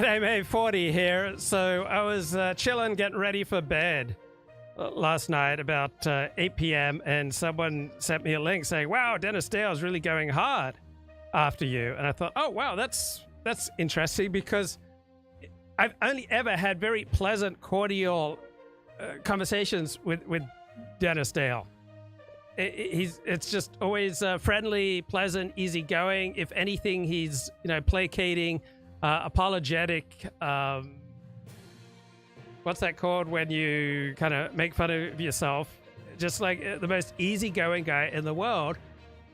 G'day, May 40 here. So I was chilling, getting ready for bed last night about 8 p.m. and someone sent me a link saying, wow, Dennis Dale's really going hard after you. And I thought, oh, wow, that's interesting, because I've only ever had very pleasant, cordial conversations with Dennis Dale. It's just always friendly, pleasant, easygoing. If anything, he's placating, apologetic. What's that called when you kind of make fun of yourself? Just like the most easygoing guy in the world.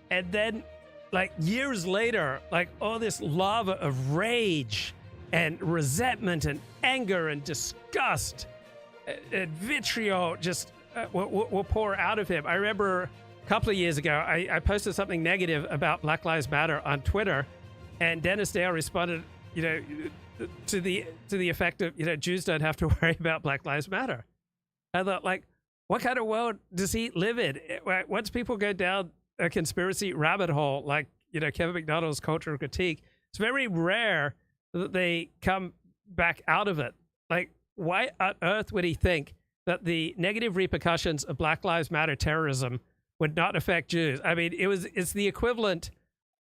And then, like years later, like all this lava of rage and resentment and anger and disgust and vitriol just will pour out of him. I remember a couple of years ago, I posted something negative about Black Lives Matter on Twitter, and Dennis Dale responded, to the effect of, Jews don't have to worry about Black Lives Matter. I thought, like, what kind of world does he live in? Once people go down a conspiracy rabbit hole, like, Kevin McDonald's cultural critique, it's very rare that they come back out of it. Like, why on earth would he think that the negative repercussions of Black Lives Matter terrorism would not affect Jews? I mean, it's the equivalent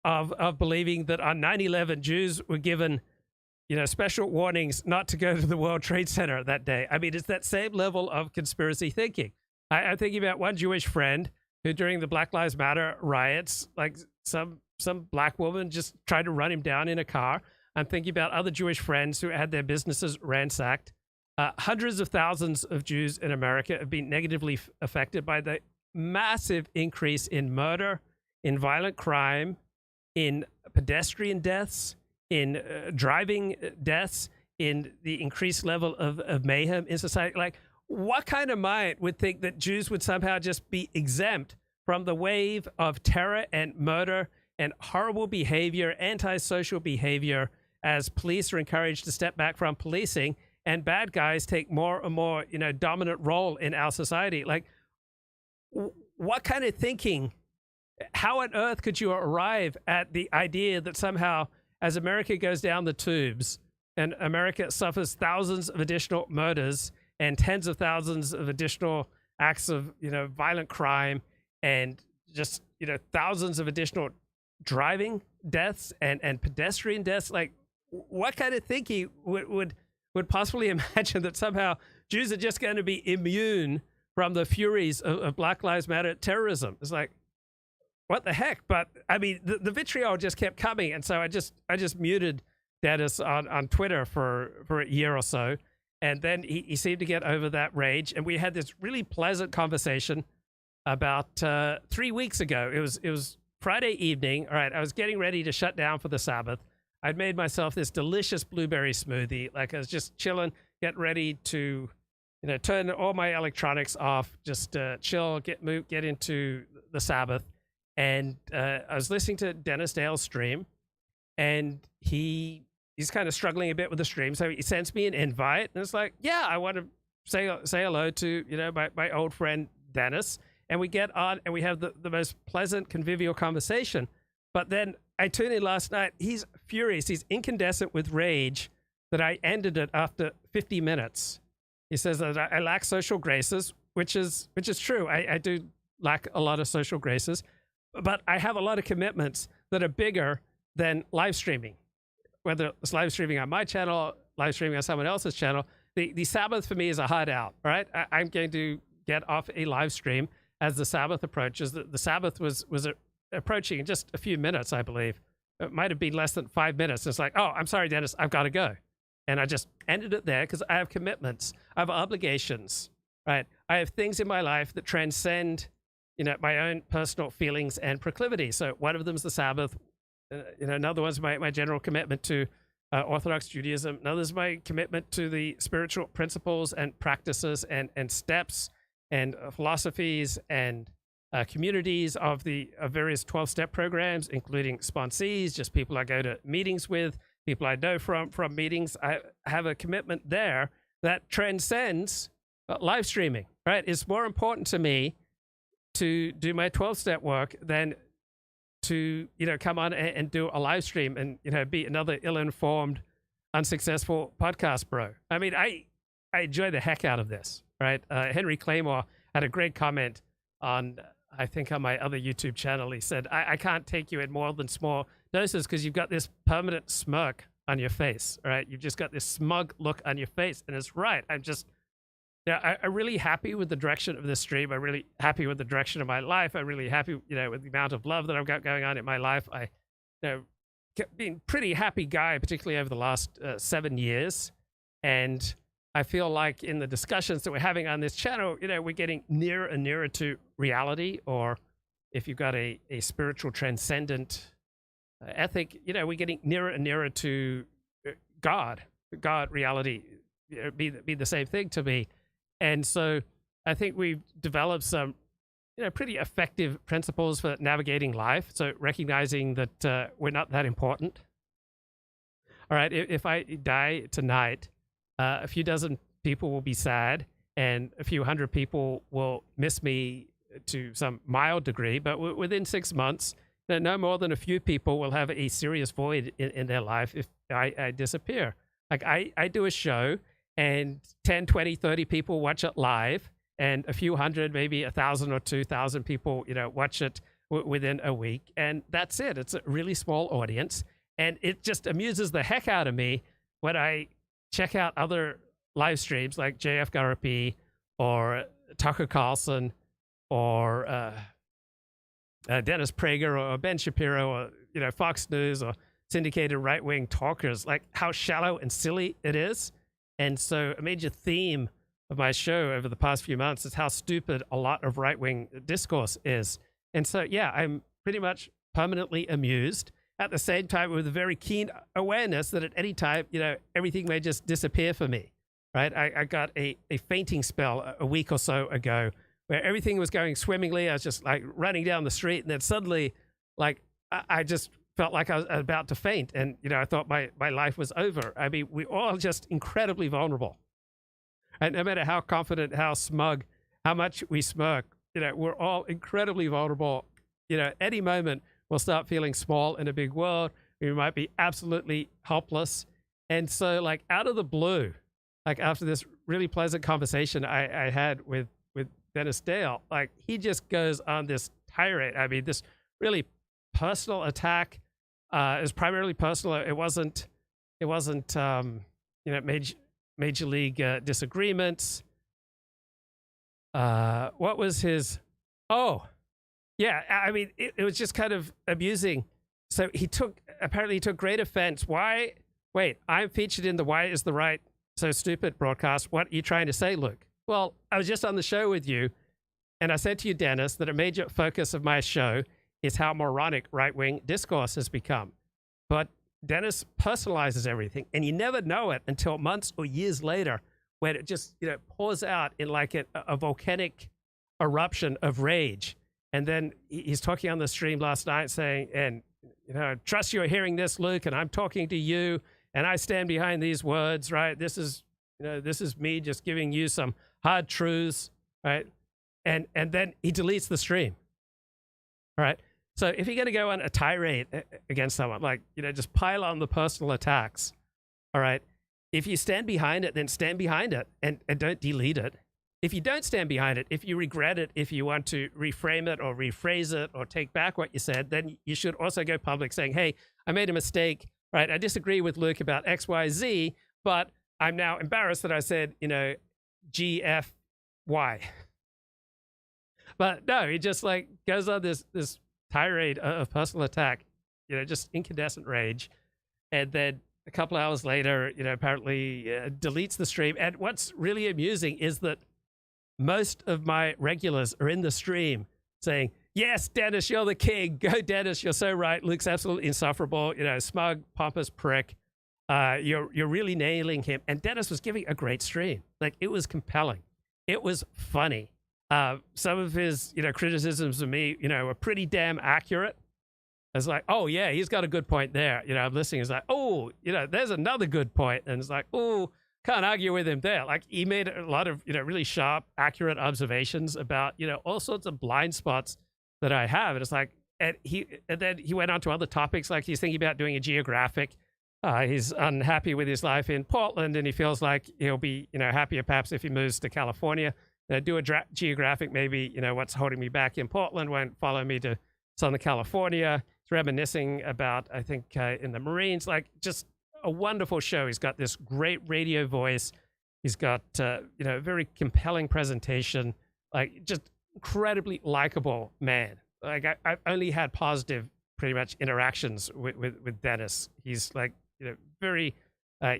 of believing that on 9/11 Jews were given, special warnings not to go to the World Trade Center that day. I mean, it's that same level of conspiracy thinking. I'm thinking about one Jewish friend who, during the Black Lives Matter riots, like some black woman just tried to run him down in a car. I'm thinking about other Jewish friends who had their businesses ransacked. Hundreds of thousands of Jews in America have been negatively affected by the massive increase in murder, in violent crime, in pedestrian deaths, in driving deaths, in the increased level of mayhem in society. Like, what kind of mind would think that Jews would somehow just be exempt from the wave of terror and murder and horrible behavior, antisocial behavior, as police are encouraged to step back from policing and bad guys take more and more, dominant role in our society? Like, what kind of thinking? How on earth could you arrive at the idea that somehow, as America goes down the tubes and America suffers thousands of additional murders and tens of thousands of additional acts of, violent crime and just, thousands of additional driving deaths and pedestrian deaths, like, what kind of thinking would possibly imagine that somehow Jews are just going to be immune from the furies of Black Lives Matter terrorism? It's like, what the heck? But I mean, the vitriol just kept coming, and so I just muted Dennis on Twitter for a year or so, and then he seemed to get over that rage, and we had this really pleasant conversation about 3 weeks ago. It was Friday evening. All right, I was getting ready to shut down for the Sabbath. I'd made myself this delicious blueberry smoothie. Like, I was just chilling, getting ready to, turn all my electronics off, just chill, get into the Sabbath. And I was listening to Dennis Dale's stream, and he's kind of struggling a bit with the stream. So he sends me an invite, and it's like, yeah, I want to say hello to, my old friend Dennis. And we get on, and we have the most pleasant, convivial conversation. But then I tuned in last night. He's furious. He's incandescent with rage that I ended it after 50 minutes. He says that I lack social graces, which is true. I do lack a lot of social graces, but I have a lot of commitments that are bigger than live streaming, whether it's live streaming on my channel, live streaming on someone else's channel. The Sabbath for me is a hard out, right? I'm going to get off a live stream as the Sabbath approaches. The Sabbath was approaching in just a few minutes, I believe. It might have been less than 5 minutes. It's like, oh, I'm sorry, Dennis, I've got to go. And I just ended it there because I have commitments. I have obligations, right? I have things in my life that transcend, my own personal feelings and proclivities. So one of them is the Sabbath. Another one's my general commitment to Orthodox Judaism. Another is my commitment to the spiritual principles and practices and steps and philosophies and communities of the various 12-step programs, including sponsees, just people I go to meetings with, people I know from meetings. I have a commitment there that transcends live streaming, right? It's more important to me to do my 12-step work than to, come on and do a live stream and, be another ill-informed unsuccessful podcast bro. I mean, I enjoy the heck out of this, right? Henry Claymore had a great comment on, I think on my other YouTube channel. He said, I can't take you in more than small doses because you've got this permanent smirk on your face, right? You've just got this smug look on your face. And it's right. I'm just, I'm really happy with the direction of this stream. I'm really happy with the direction of my life. I'm really happy, with the amount of love that I've got going on in my life. I, been pretty happy guy, particularly over the last 7 years. And I feel like in the discussions that we're having on this channel, we're getting nearer and nearer to reality, or if you've got a spiritual transcendent ethic, we're getting nearer and nearer to God, reality, be the same thing to me. And so I think we've developed some, pretty effective principles for navigating life. So recognizing that we're not that important. All right, if I die tonight, a few dozen people will be sad, and a few hundred people will miss me to some mild degree. But within 6 months, no more than a few people will have a serious void in their life if I disappear. Like I do a show, and 10, 20, 30 people watch it live, and a few hundred, maybe 1,000 or 2,000 people, watch it within a week. And that's it. It's a really small audience. And it just amuses the heck out of me when I check out other live streams like JF Garapi or Tucker Carlson or Dennis Prager or Ben Shapiro or, Fox News or syndicated right-wing talkers, like how shallow and silly it is. And so a major theme of my show over the past few months is how stupid a lot of right-wing discourse is. And so, yeah, I'm pretty much permanently amused, at the same time with a very keen awareness that at any time, everything may just disappear for me, right? I got a fainting spell a week or so ago where everything was going swimmingly. I was just like running down the street, and then suddenly, like, I just felt like I was about to faint. And, I thought my life was over. I mean, we're all just incredibly vulnerable. And no matter how confident, how smug, how much we smirk, we're all incredibly vulnerable. Any moment we'll start feeling small in a big world. We might be absolutely helpless. And so, like, out of the blue, like after this really pleasant conversation I had with Dennis Dale, like he just goes on this tirade. I mean, this really personal attack. It was primarily personal. It wasn't major league disagreements. What was his? Oh, yeah. I mean, it was just kind of amusing. So apparently he took great offense. Why? Wait, I'm featured in the Why Is the Right So Stupid broadcast. What are you trying to say, Luke? Well, I was just on the show with you, and I said to you, Dennis, that a major focus of my show is how moronic right-wing discourse has become. But Dennis personalizes everything, and you never know it until months or years later when it just, pours out in like a volcanic eruption of rage. And then he's talking on the stream last night saying, and, trust you're hearing this, Luke, and I'm talking to you, and I stand behind these words, right? This is me just giving you some hard truths, right? And then he deletes the stream, all right? So if you're going to go on a tirade against someone, like, just pile on the personal attacks, all right? If you stand behind it, then stand behind it and don't delete it. If you don't stand behind it, if you regret it, if you want to reframe it or rephrase it or take back what you said, then you should also go public saying, hey, I made a mistake, right? I disagree with Luke about X, Y, Z, but I'm now embarrassed that I said, G, F, Y. But no, he just like goes on this tirade of personal attack, just incandescent rage. And then a couple hours later, apparently deletes the stream. And what's really amusing is that most of my regulars are in the stream saying, yes, Dennis, you're the king. Go, Dennis, you're so right. Luke's absolutely insufferable, smug, pompous prick. You're really nailing him. And Dennis was giving a great stream. Like, it was compelling. It was funny. Some of his, criticisms of me, were pretty damn accurate. I was like, oh, yeah, he's got a good point there. I'm listening. It's like, oh, there's another good point. And it's like, oh, can't argue with him there. Like, he made a lot of, really sharp, accurate observations about, all sorts of blind spots that I have. And it's like, and then he went on to other topics, like he's thinking about doing a geographic He's unhappy with his life in Portland, and he feels like he'll be, happier perhaps if he moves to California. Do a geographic, maybe, what's holding me back in Portland won't follow me to Southern California. He's reminiscing about, I think, in the Marines, like just a wonderful show. He's got this great radio voice. He's got, a very compelling presentation, like just incredibly likable man. Like I've only had positive, pretty much interactions with Dennis. He's like, very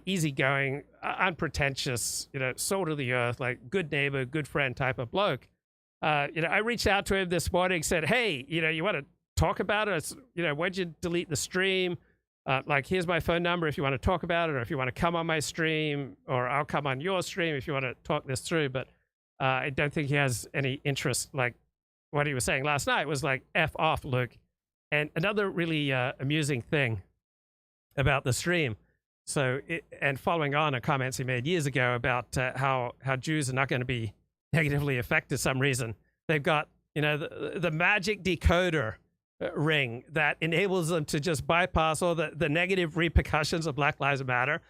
easygoing, unpretentious, salt of the earth, like good neighbor, good friend type of bloke. I reached out to him this morning, said, hey, you want to talk about it? Why'd you delete the stream? Like, here's my phone number if you want to talk about it, or if you want to come on my stream, or I'll come on your stream if you want to talk this through. But I don't think he has any interest. Like what he was saying last night was like, F off, Luke. And another really amusing thing about the stream. So, and following on comments he made years ago about how Jews are not going to be negatively affected for some reason. They've got, the magic decoder ring that enables them to just bypass all the negative repercussions of Black Lives Matter.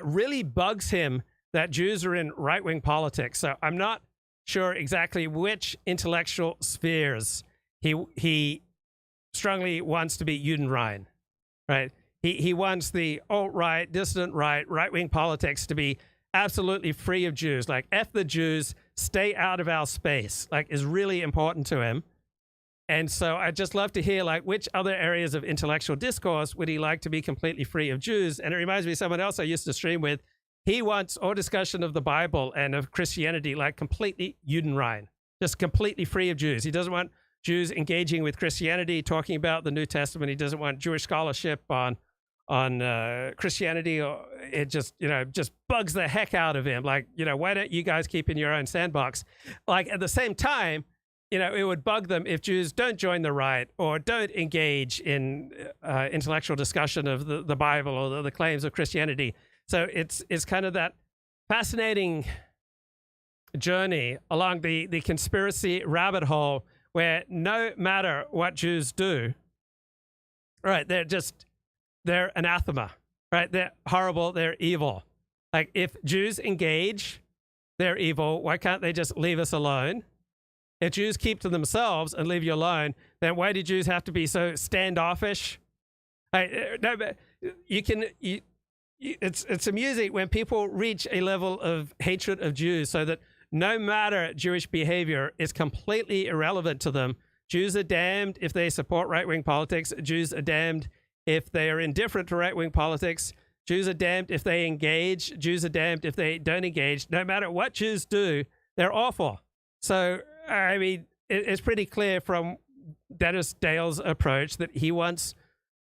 Really bugs him that Jews are in right-wing politics. So I'm not sure exactly which intellectual spheres he strongly wants to be Judenrein, right? He wants the alt-right, dissident right-wing politics to be absolutely free of Jews. Like, F the Jews, stay out of our space, like, is really important to him. And so I'd just love to hear, like, which other areas of intellectual discourse would he like to be completely free of Jews? And it reminds me of someone else I used to stream with. He wants all discussion of the Bible and of Christianity, like, completely Judenrein, just completely free of Jews. He doesn't want Jews engaging with Christianity, talking about the New Testament. He doesn't want Jewish scholarship on Christianity. Or it just, just bugs the heck out of him. Like, why don't you guys keep in your own sandbox? Like, at the same time, it would bug them if Jews don't join the right or don't engage in intellectual discussion of the Bible or the claims of Christianity. So it's kind of that fascinating journey along the conspiracy rabbit hole where no matter what Jews do, right, they're anathema, right? They're horrible, they're evil. Like, if Jews engage, they're evil. Why can't they just leave us alone? If Jews keep to themselves and leave you alone, then why do Jews have to be so standoffish? It's amusing when people reach a level of hatred of Jews so that no matter Jewish behavior is completely irrelevant to them. Jews are damned if they support right-wing politics. Jews are damned if they are indifferent to right-wing politics. Jews are damned if they engage. Jews are damned if they don't engage. No matter what Jews do, they're awful. So, I mean, it's pretty clear from Dennis Dale's approach that he wants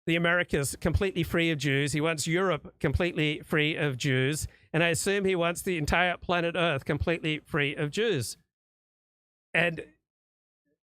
the Americas completely free of Jews. He wants Europe completely free of Jews. And I assume he wants the entire planet Earth completely free of Jews. And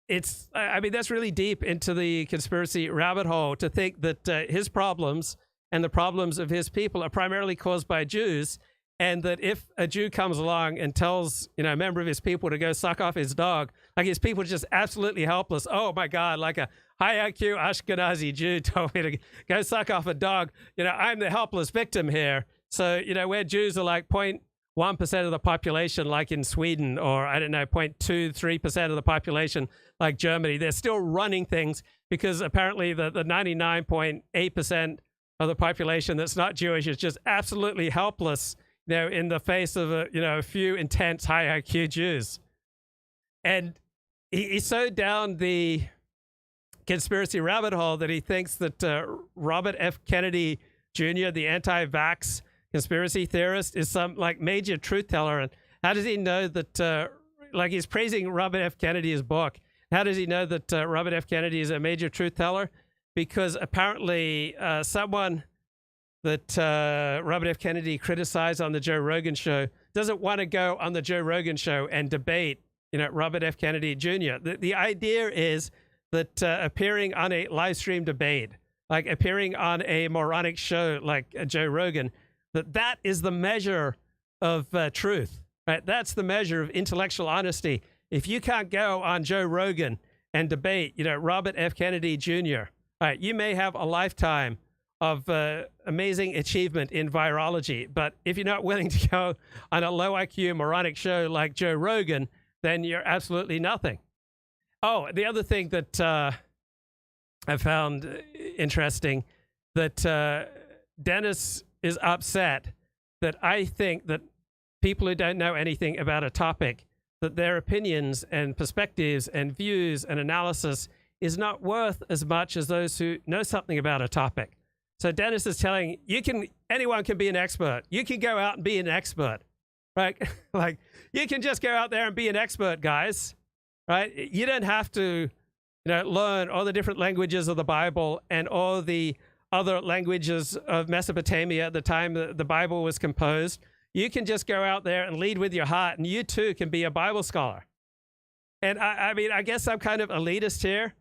that's really deep into the conspiracy rabbit hole to think that his problems and the problems of his people are primarily caused by Jews. And that if a Jew comes along and tells, a member of his people to go suck off his dog, like, his people are just absolutely helpless. Oh my God, like a high IQ Ashkenazi Jew told me to go suck off a dog. I'm the helpless victim here. So, where Jews are like 0.1% of the population, like in Sweden, or 0.23% of the population, like Germany, they're still running things because apparently the 99.8% of the population that's not Jewish is just absolutely helpless, in the face of a few intense high IQ Jews. And he's so down the conspiracy rabbit hole that he thinks that Robert F. Kennedy Jr., the anti-vax conspiracy theorist, is some like major truth teller. And how does he know that, he's praising Robert F. Kennedy's book. How does he know that Robert F. Kennedy is a major truth teller? Because apparently someone that Robert F. Kennedy criticized on the Joe Rogan show doesn't want to go on the Joe Rogan show and debate, Robert F. Kennedy Jr. The idea is that appearing on a live stream debate, like appearing on a moronic show like Joe Rogan, that is the measure of truth, right? That's the measure of intellectual honesty. If you can't go on Joe Rogan and debate, Robert F. Kennedy Jr., right, you may have a lifetime of amazing achievement in virology. But if you're not willing to go on a low IQ moronic show like Joe Rogan, then you're absolutely nothing. Oh, the other thing that I found interesting, that Dennis is upset that I think that people who don't know anything about a topic, that their opinions and perspectives and views and analysis is not worth as much as those who know something about a topic. So Dennis is telling anyone can be an expert. You can go out and be an expert, right? Like, you can just go out there and be an expert, guys, right? You don't have to, learn all the different languages of the Bible and all the other languages of Mesopotamia at the time that the Bible was composed. You can just go out there and lead with your heart, and you too can be a Bible scholar. And I mean, I guess I'm kind of elitist here.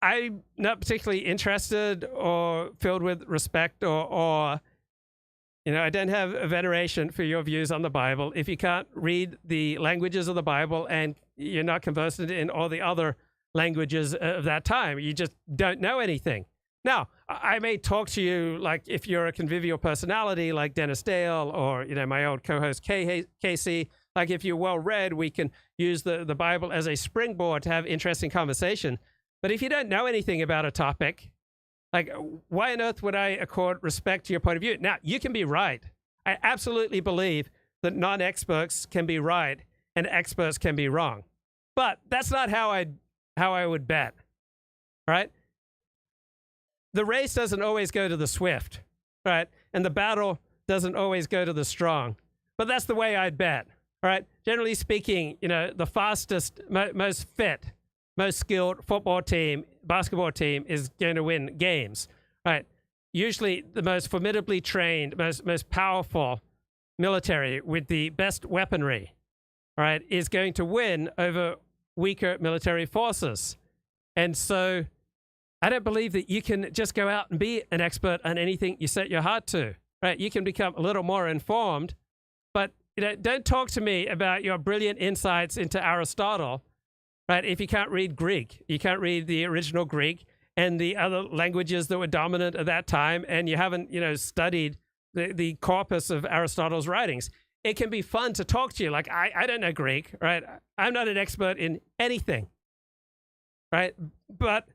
I'm not particularly interested or filled with respect or I don't have a veneration for your views on the Bible. If you can't read the languages of the Bible and you're not conversant in all the other languages of that time, you just don't know anything. Now, I may talk to you like if you're a convivial personality like Dennis Dale or, my old co-host Casey, like if you're well-read, we can use the Bible as a springboard to have interesting conversation. But if you don't know anything about a topic, like, why on earth would I accord respect to your point of view? Now, you can be right. I absolutely believe that non-experts can be right and experts can be wrong. But that's not how I would bet, right? The race doesn't always go to the swift, right? And the battle doesn't always go to the strong. But that's the way I'd bet, right? Generally speaking, the fastest, most fit, most skilled football team, basketball team is going to win games, right? Usually the most formidably trained, most powerful military with the best weaponry, right, is going to win over weaker military forces. And so I don't believe that you can just go out and be an expert on anything you set your heart to, right? You can become a little more informed, but don't talk to me about your brilliant insights into Aristotle, right? If you can't read Greek, you can't read the original Greek and the other languages that were dominant at that time, and you haven't, studied the corpus of Aristotle's writings. It can be fun to talk to you. Like, I don't know Greek, right? I'm not an expert in anything, right? But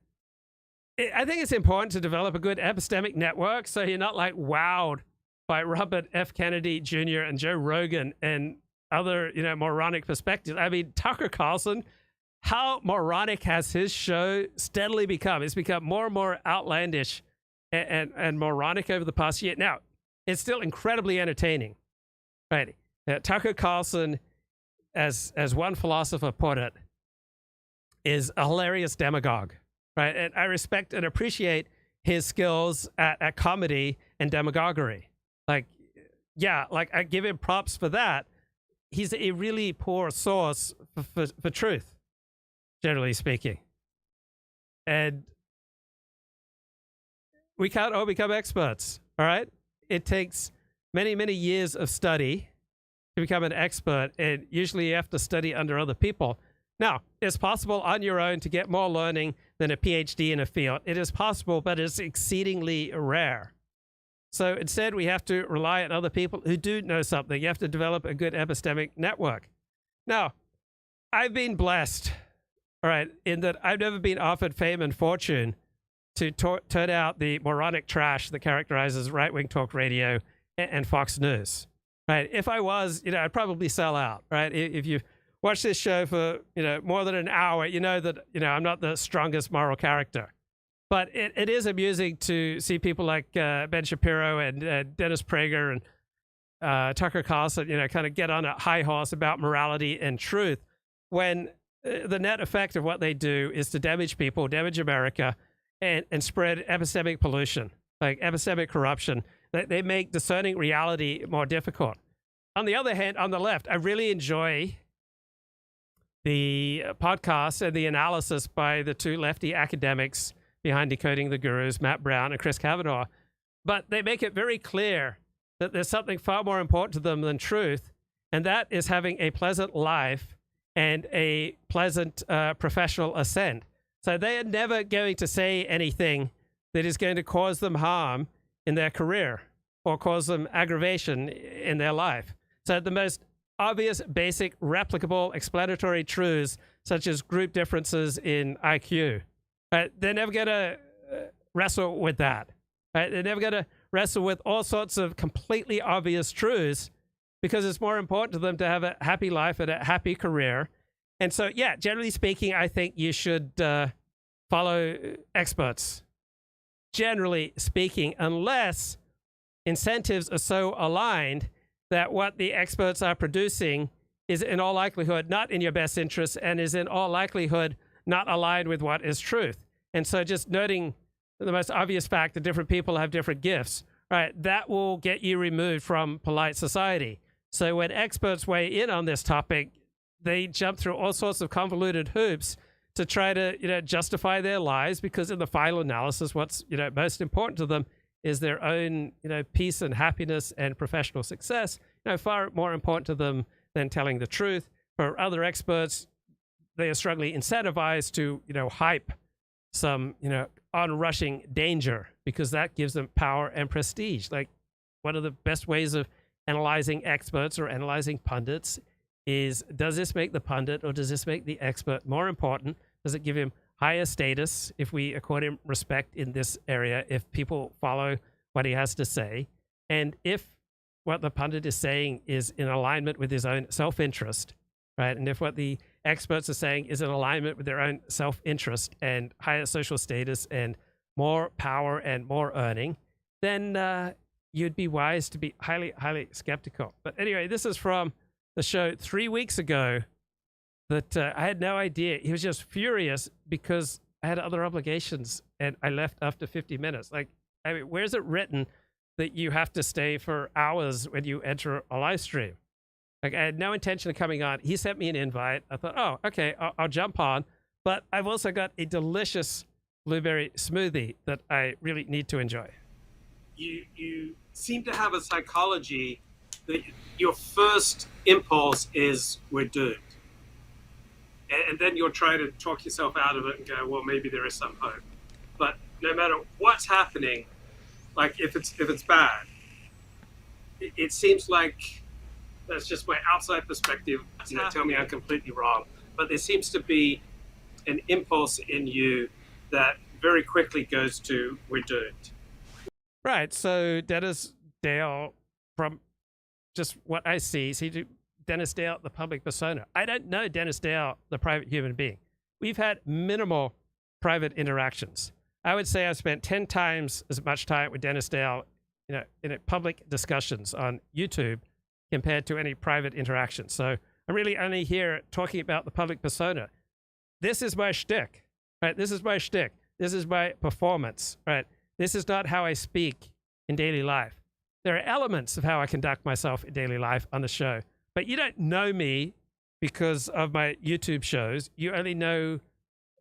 I think it's important to develop a good epistemic network so you're not like wowed by Robert F. Kennedy Jr. and Joe Rogan and other, moronic perspectives. I mean, Tucker Carlson, how moronic has his show steadily become? It's become more and more outlandish and moronic over the past year. Now, it's still incredibly entertaining, right? Tucker Carlson, as one philosopher put it, is a hilarious demagogue, right? And I respect and appreciate his skills at comedy and demagoguery. Like, yeah, like I give him props for that. He's a really poor source for truth, generally speaking. And we can't all become experts, all right? It takes many, many years of study to become an expert, and usually you have to study under other people. Now, it's possible on your own to get more learning than a PhD in a field. It is possible, but it's exceedingly rare. So instead, we have to rely on other people who do know something. You have to develop a good epistemic network. Now, I've been blessed, all right, in that I've never been offered fame and fortune to turn out the moronic trash that characterizes right-wing talk radio and Fox News, right? If I was, I'd probably sell out, right? If you watch this show for, more than an hour, you know that, I'm not the strongest moral character. But it is amusing to see people like Ben Shapiro and Dennis Prager and Tucker Carlson, kind of get on a high horse about morality and truth when the net effect of what they do is to damage people, damage America, and spread epistemic pollution, like epistemic corruption. They make discerning reality more difficult. On the other hand, on the left, I really enjoy the podcast and the analysis by the two lefty academics behind Decoding the Gurus, Matt Brown and Chris Kavanaugh. But they make it very clear that there's something far more important to them than truth, and that is having a pleasant life and a pleasant professional ascent. So they are never going to say anything that is going to cause them harm in their career or cause them aggravation in their life. So the most obvious, basic, replicable, explanatory truths, such as group differences in IQ, right? They're never going to wrestle with that. Right? They're never going to wrestle with all sorts of completely obvious truths because it's more important to them to have a happy life and a happy career. And so, yeah, generally speaking, I think you should follow experts. Generally speaking, unless incentives are so aligned that what the experts are producing is in all likelihood not in your best interest and is in all likelihood not aligned with what is truth. And so just noting the most obvious fact that different people have different gifts, right, that will get you removed from polite society. So when experts weigh in on this topic, they jump through all sorts of convoluted hoops to try to, justify their lives, because in the final analysis, what's, most important to them is their own, peace and happiness and professional success, far more important to them than telling the truth. For other experts, they are strongly incentivized to, hype some, onrushing danger, because that gives them power and prestige. Like, one of the best ways of analyzing experts or analyzing pundits is, does this make the pundit or does this make the expert more important? Does it give him higher status if we accord him respect in this area, if people follow what he has to say? And if what the pundit is saying is in alignment with his own self-interest, right? And if what the experts are saying is in alignment with their own self-interest and higher social status and more power and more earning, then you'd be wise to be highly, highly skeptical. But anyway, this is from the show 3 weeks ago that I had no idea. He was just furious because I had other obligations and I left after 50 minutes. Like, I mean, where's it written that you have to stay for hours when you enter a live stream? Like, I had no intention of coming on. He sent me an invite. I thought, oh, okay, I'll jump on. But I've also got a delicious blueberry smoothie that I really need to enjoy. You seem to have a psychology that your first impulse is we're doomed. And then you'll try to talk yourself out of it and go, well, maybe there is some hope. But no matter what's happening, like if it's bad, it seems like, that's just my outside perspective. Tell me I'm completely wrong. But there seems to be an impulse in you that very quickly goes to, we're doomed. Right. So Dennis Dale, from just what I see, Dennis Dale, the public persona. I don't know Dennis Dale, the private human being. We've had minimal private interactions. I would say I've spent 10 times as much time with Dennis Dale, in public discussions on YouTube compared to any private interaction. So I'm really only here talking about the public persona. This is my shtick, right? This is my shtick. This is my performance, right? This is not how I speak in daily life. There are elements of how I conduct myself in daily life on the show, but you don't know me because of my YouTube shows. You only know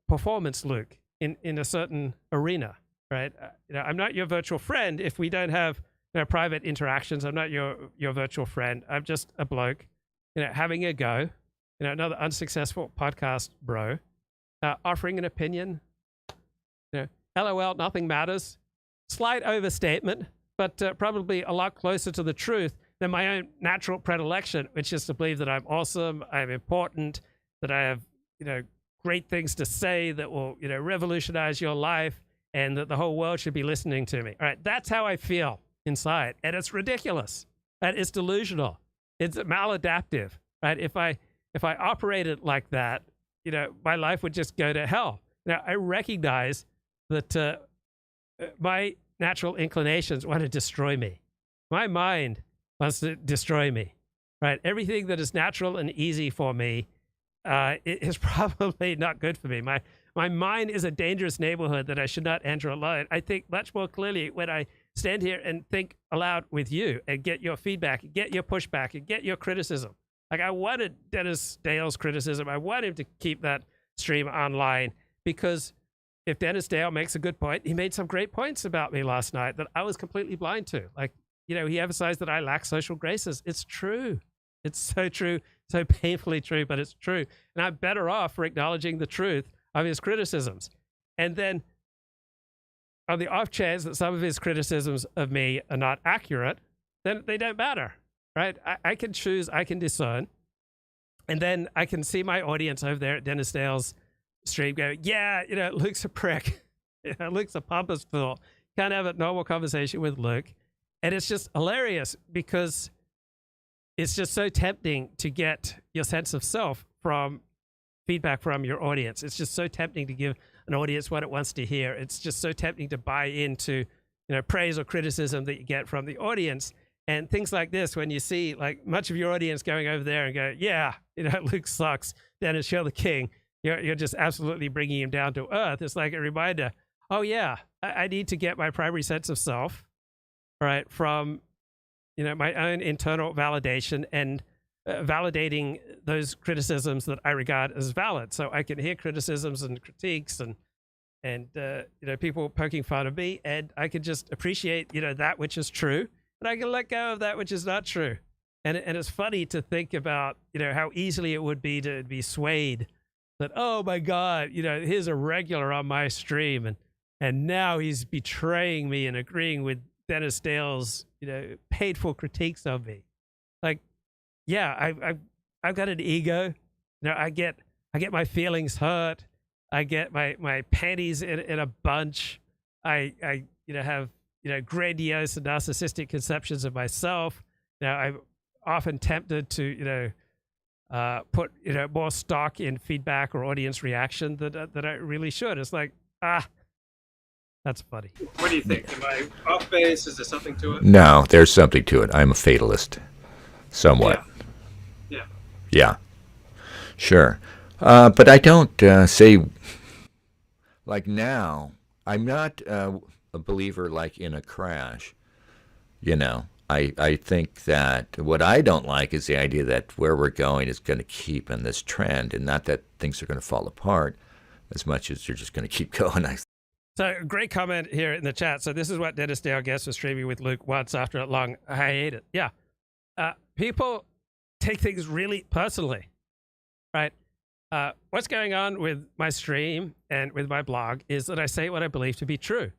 performance Luke in a certain arena, right? I'm not your virtual friend if we don't have private interactions. I'm not your virtual friend. I'm just a bloke, having a go, another unsuccessful podcast bro, offering an opinion. LOL, nothing matters. Slight overstatement, but probably a lot closer to the truth than my own natural predilection, which is to believe that I'm awesome, I'm important, that I have, great things to say that will, revolutionize your life, and that the whole world should be listening to me. All right, that's how I feel inside, and it's ridiculous. And it's delusional. It's maladaptive, right? If I operated like that, my life would just go to hell. Now, I recognize that my natural inclinations want to destroy me. My mind wants to destroy me, right? Everything that is natural and easy for me is probably not good for me. My mind is a dangerous neighborhood that I should not enter alone. I think much more clearly when I stand here and think aloud with you and get your feedback, and get your pushback, and get your criticism. Like, I wanted Dennis Dale's criticism. I want him to keep that stream online, because if Dennis Dale makes a good point, he made some great points about me last night that I was completely blind to. Like, he emphasized that I lack social graces. It's true. It's so true, so painfully true, but it's true. And I'm better off for acknowledging the truth of his criticisms. And then on the off chance that some of his criticisms of me are not accurate, then they don't matter, right? I can choose, I can discern. And then I can see my audience over there at Dennis Dale's stream go, yeah, Luke's a prick. Luke's a pompous fool. Can't have a normal conversation with Luke. And it's just hilarious because it's just so tempting to get your sense of self from feedback from your audience. It's just so tempting to give an audience what it wants to hear. It's just so tempting to buy into, praise or criticism that you get from the audience. And things like this, when you see like much of your audience going over there and go, yeah, Luke sucks, Dennis, you're the king. You're just absolutely bringing him down to earth. It's like a reminder, oh yeah, I need to get my primary sense of self, right, from, my own internal validation and validating those criticisms that I regard as valid. So I can hear criticisms and critiques and people poking fun of me, and I can just appreciate, that which is true. And I can let go of that which is not true. And it's funny to think about, how easily it would be to be swayed that, oh my God, here's a regular on my stream and now he's betraying me and agreeing with Dennis Dale's, painful critiques of me. Like, yeah, I've got an ego. I get my feelings hurt. I get my panties in a bunch. I have grandiose and narcissistic conceptions of myself. I'm often tempted to, put, more stock in feedback or audience reaction that I really should. It's like, that's funny. What do you think? Am I off base? Is there something to it? No, there's something to it. I'm a fatalist, somewhat. Yeah. Sure. But I don't say, like now, I'm not a believer like in a crash. I think that what I don't like is the idea that where we're going is going to keep in this trend, and not that things are going to fall apart as much as you're just going to keep going. So great comment here in the chat. So this is what Dennis Dale gets for streaming with Luke once after a long hiatus. Yeah. People take things really personally, right? What's going on with my stream and with my blog is that I say what I believe to be true.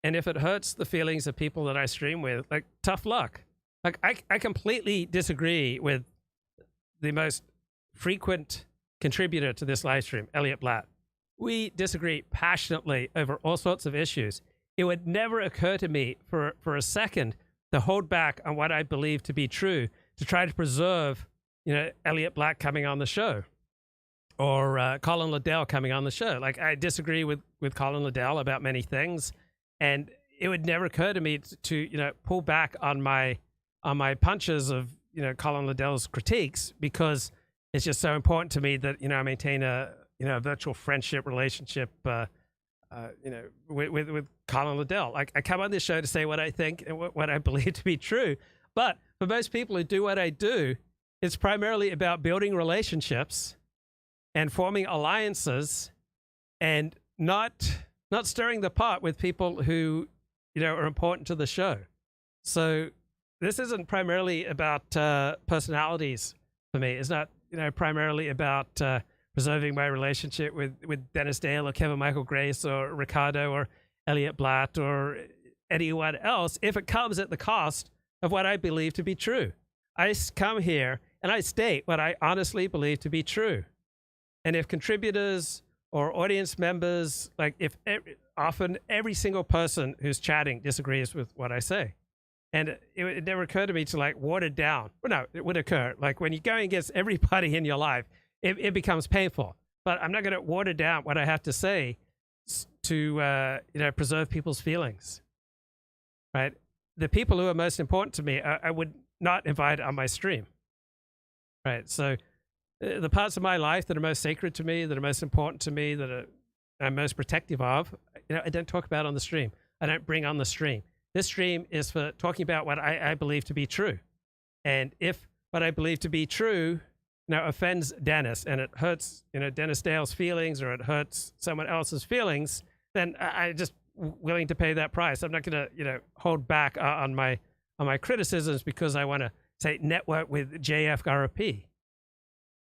And if it hurts the feelings of people that I stream with, like, tough luck. Like, I completely disagree with the most frequent contributor to this live stream, Elliott Blatt. We disagree passionately over all sorts of issues. It would never occur to me for a second to hold back on what I believe to be true to try to preserve, Elliott Blatt coming on the show or Colin Liddell coming on the show. Like, I disagree with Colin Liddell about many things. And it would never occur to me to pull back on my punches of Colin Liddell's critiques, because it's just so important to me that I maintain a virtual friendship relationship with Colin Liddell. Like, I come on this show to say what I think and what I believe to be true. But for most people who do what I do, it's primarily about building relationships and forming alliances and not stirring the pot with people who, are important to the show. So this isn't primarily about personalities for me. It's not, primarily about preserving my relationship with Dennis Dale or Kevin Michael Grace or Ricardo or Elliott Blatt or anyone else, if it comes at the cost of what I believe to be true. I come here and I state what I honestly believe to be true. And if contributors or audience members, like often every single person who's chatting disagrees with what I say. And it never occurred to me to water down. Well, no, it would occur. Like when you're going against everybody in your life, it becomes painful. But I'm not going to water down what I have to say to preserve people's feelings, right? The people who are most important to me, I would not invite on my stream, right? So the parts of my life that are most sacred to me, that are most important to me, that I'm most protective of, I don't talk about on the stream. I don't bring on the stream. This stream is for talking about what I believe to be true. And if what I believe to be true offends Dennis and it hurts Dennis Dale's feelings, or it hurts someone else's feelings, then I'm just willing to pay that price. I'm not going to hold back on my criticisms because I want to say network with JFRP.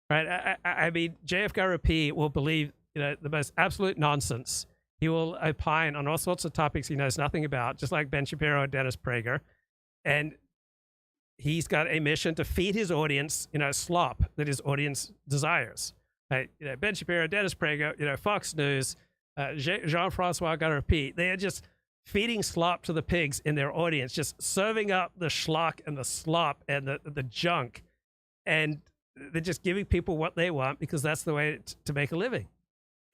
Right? I mean, JFRP will believe the most absolute nonsense. He will opine on all sorts of topics he knows nothing about, just like Ben Shapiro and Dennis Prager. And he's got a mission to feed his audience, slop that his audience desires. Right? Ben Shapiro, Dennis Prager, Fox News, Jean-Francois Garapi, they are just feeding slop to the pigs in their audience, just serving up the schlock and the slop and the junk. And they're just giving people what they want because that's the way to make a living.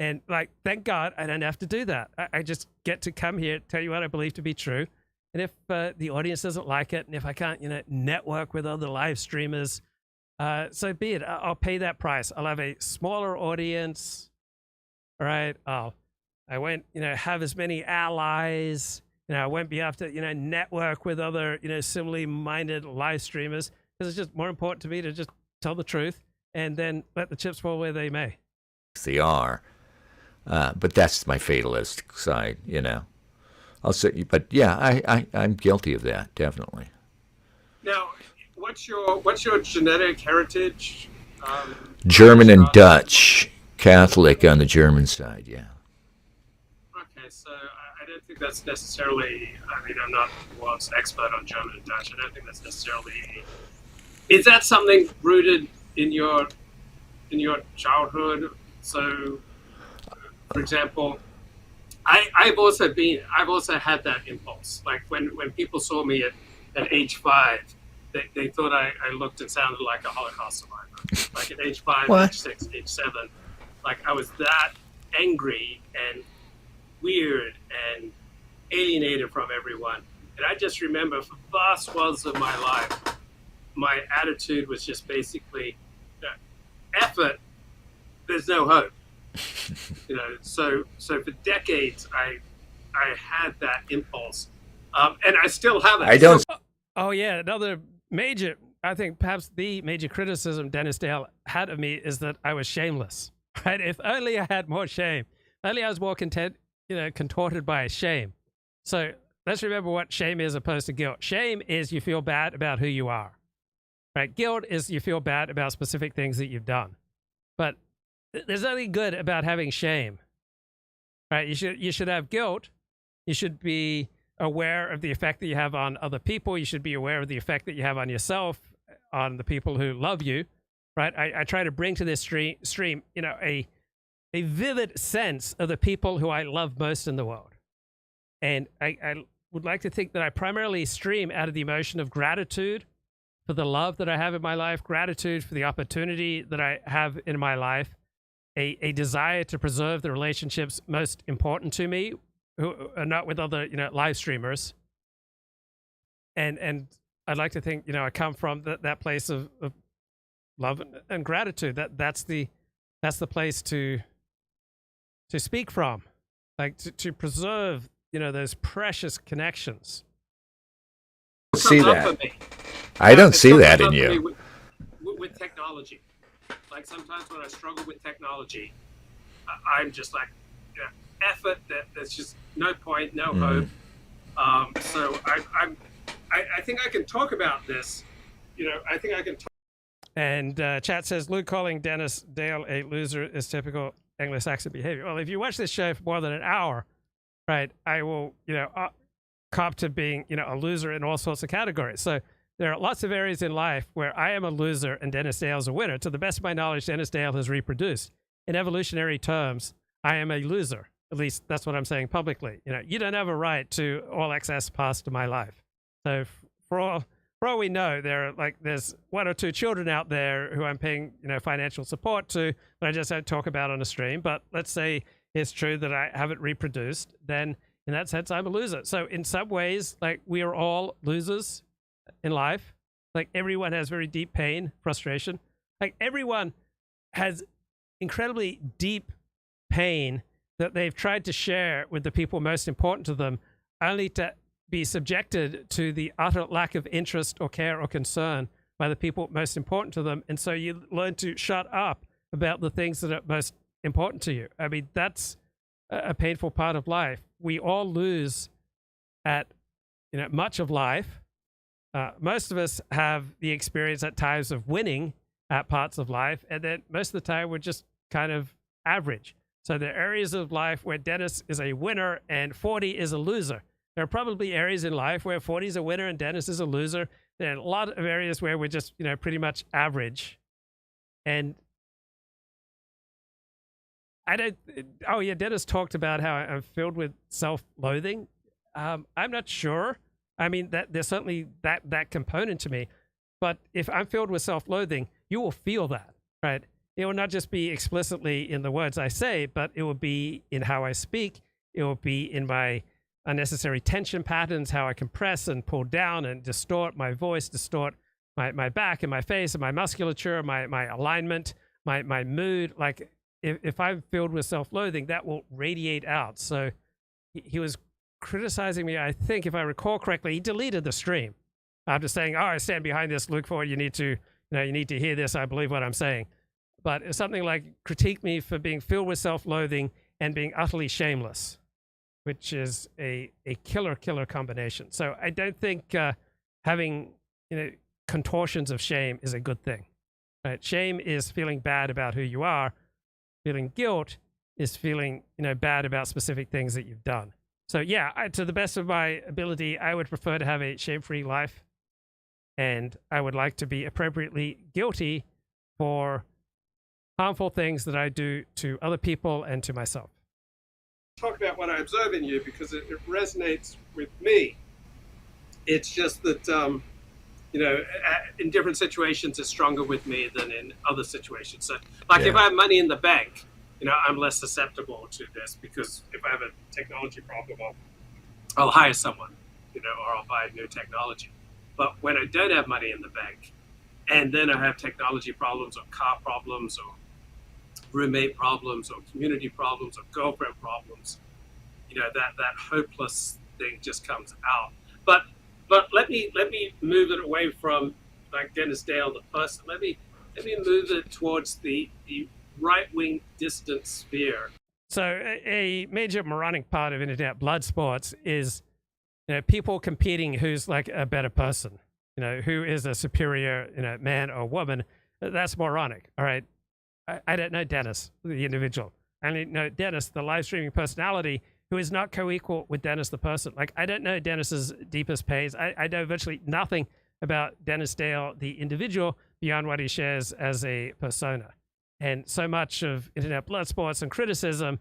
And thank God I don't have to do that. I just get to come here, tell you what I believe to be true. And if the audience doesn't like it, and if I can't, network with other live streamers, so be it. I'll pay that price. I'll have a smaller audience. All right. I won't, have as many allies. I won't be able to, network with other, similarly minded live streamers, because it's just more important to me to just tell the truth and then let the chips fall where they may. They are. But that's my fatalist side, I'll say, but yeah, I'm guilty of that, definitely. Now, what's your genetic heritage? German and Dutch, Catholic on the German side, yeah. Okay, so I don't think that's necessarily. I'm not the world's expert on German and Dutch. I don't think that's necessarily. Is that something rooted in your childhood? So, for example, I've also had that impulse. Like when people saw me at age 5, they thought I looked and sounded like a Holocaust survivor. Like at age 5, What? age 6, age 7, like I was that angry and weird and alienated from everyone. And I just remember for vast swaths of my life, my attitude was just basically, effort, there's no hope. So for decades, I had that impulse, and I still have it. I don't. Oh yeah, another major, I think perhaps the major criticism Dennis Dale had of me is that I was shameless. Right? If only I had more shame. Only I was more contorted by shame. So let's remember what shame is opposed to guilt. Shame is you feel bad about who you are. Right? Guilt is you feel bad about specific things that you've done. But there's nothing good about having shame. Right? You should have guilt. You should be aware of the effect that you have on other people. You should be aware of the effect that you have on yourself, on the people who love you. Right? I try to bring to this stream, a vivid sense of the people who I love most in the world. And I would like to think that I primarily stream out of the emotion of gratitude for the love that I have in my life, gratitude for the opportunity that I have in my life, a desire to preserve the relationships most important to me, who are not with other, live streamers. And I'd like to think, I come from that place of love and gratitude. That's the place to speak from, like to preserve, those precious connections. See that? I don't see that in you. With technology, like sometimes when I struggle with technology, I'm just like, effort. There's just no point, no hope. So I think I can talk about this. I think I can. And chat says Luke calling Dennis Dale a loser is typical Anglo-Saxon behavior. Well, if you watch this show for more than an hour, right, I will, cop to being, a loser in all sorts of categories. So there are lots of areas in life where I am a loser and Dennis Dale's a winner. To the best of my knowledge, Dennis Dale has reproduced. In evolutionary terms, I am a loser. At least that's what I'm saying publicly. You don't have a right to all access pass to my life. So for all we know, there's 1 or 2 children out there who I'm paying, financial support to, that I just don't talk about on a stream. But let's say it's true that I haven't reproduced, then in that sense, I'm a loser. So in some ways, we are all losers in life. Everyone has very deep pain, frustration. Everyone has incredibly deep pain that they've tried to share with the people most important to them, only to be subjected to the utter lack of interest or care or concern by the people most important to them. And so you learn to shut up about the things that are most important to you. I mean, that's a painful part of life. We all lose at, much of life. Most of us have the experience at times of winning at parts of life. And then most of the time we're just kind of average. So there are areas of life where Dennis is a winner and 40 is a loser. There are probably areas in life where 40 is a winner and Dennis is a loser. There are a lot of areas where we're just, pretty much average. And Dennis talked about how I'm filled with self-loathing. I'm not sure. I mean, that there's certainly that component to me. But if I'm filled with self-loathing, you will feel that, right? It will not just be explicitly in the words I say, but it will be in how I speak. It will be in my unnecessary tension patterns, how I compress and pull down and distort my voice, distort my back and my face and my musculature, my alignment, my mood. Like if I'm filled with self-loathing, that will radiate out. So he was criticizing me. I think if I recall correctly, he deleted the stream after saying, "Oh, I stand behind this. Luke Ford, you need to hear this. I believe what I'm saying." But it's something like critique me for being filled with self-loathing and being utterly shameless, which is a killer combination. So I don't think having contortions of shame is a good thing. Right? Shame is feeling bad about who you are. Feeling guilt is feeling bad about specific things that you've done. So yeah, to the best of my ability, I would prefer to have a shame-free life, and I would like to be appropriately guilty for harmful things that I do to other people and to myself. Talk about what I observe in you because it resonates with me. It's just that, in different situations, it's stronger with me than in other situations. So, if I have money in the bank, I'm less susceptible to this because if I have a technology problem, I'll hire someone, or I'll buy new technology. But when I don't have money in the bank, and then I have technology problems or car problems or roommate problems or community problems or girlfriend problems, that hopeless thing just comes out. But let me move it away from like Dennis Dale, the person. Let me move it towards the right-wing dissident sphere. So a major moronic part of internet blood sports is people competing who's like a better person, who is a superior man or woman. That's moronic. All right. I don't know Dennis, the individual. I only know Dennis, the live streaming personality, who is not co-equal with Dennis, the person. Like, I don't know Dennis's deepest pains. I know virtually nothing about Dennis Dale, the individual, beyond what he shares as a persona. And so much of internet blood sports and criticism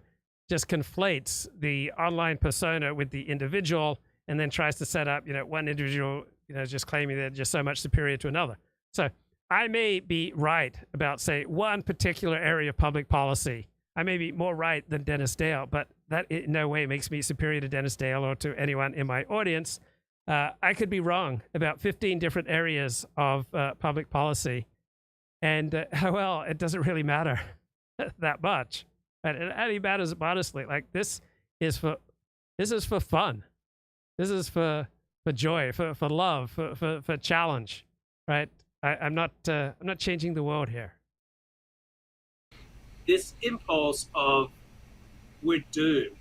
just conflates the online persona with the individual and then tries to set up, one individual, just claiming they're just so much superior to another. So I may be right about, say, one particular area of public policy. I may be more right than Dennis Dale, but that in no way makes me superior to Dennis Dale or to anyone in my audience. I could be wrong about 15 different areas of public policy. And, it doesn't really matter that much. And it only matters modestly. Like, this is for fun. This is for joy, for love, for challenge, right? I'm not changing the world here. This impulse of we're doomed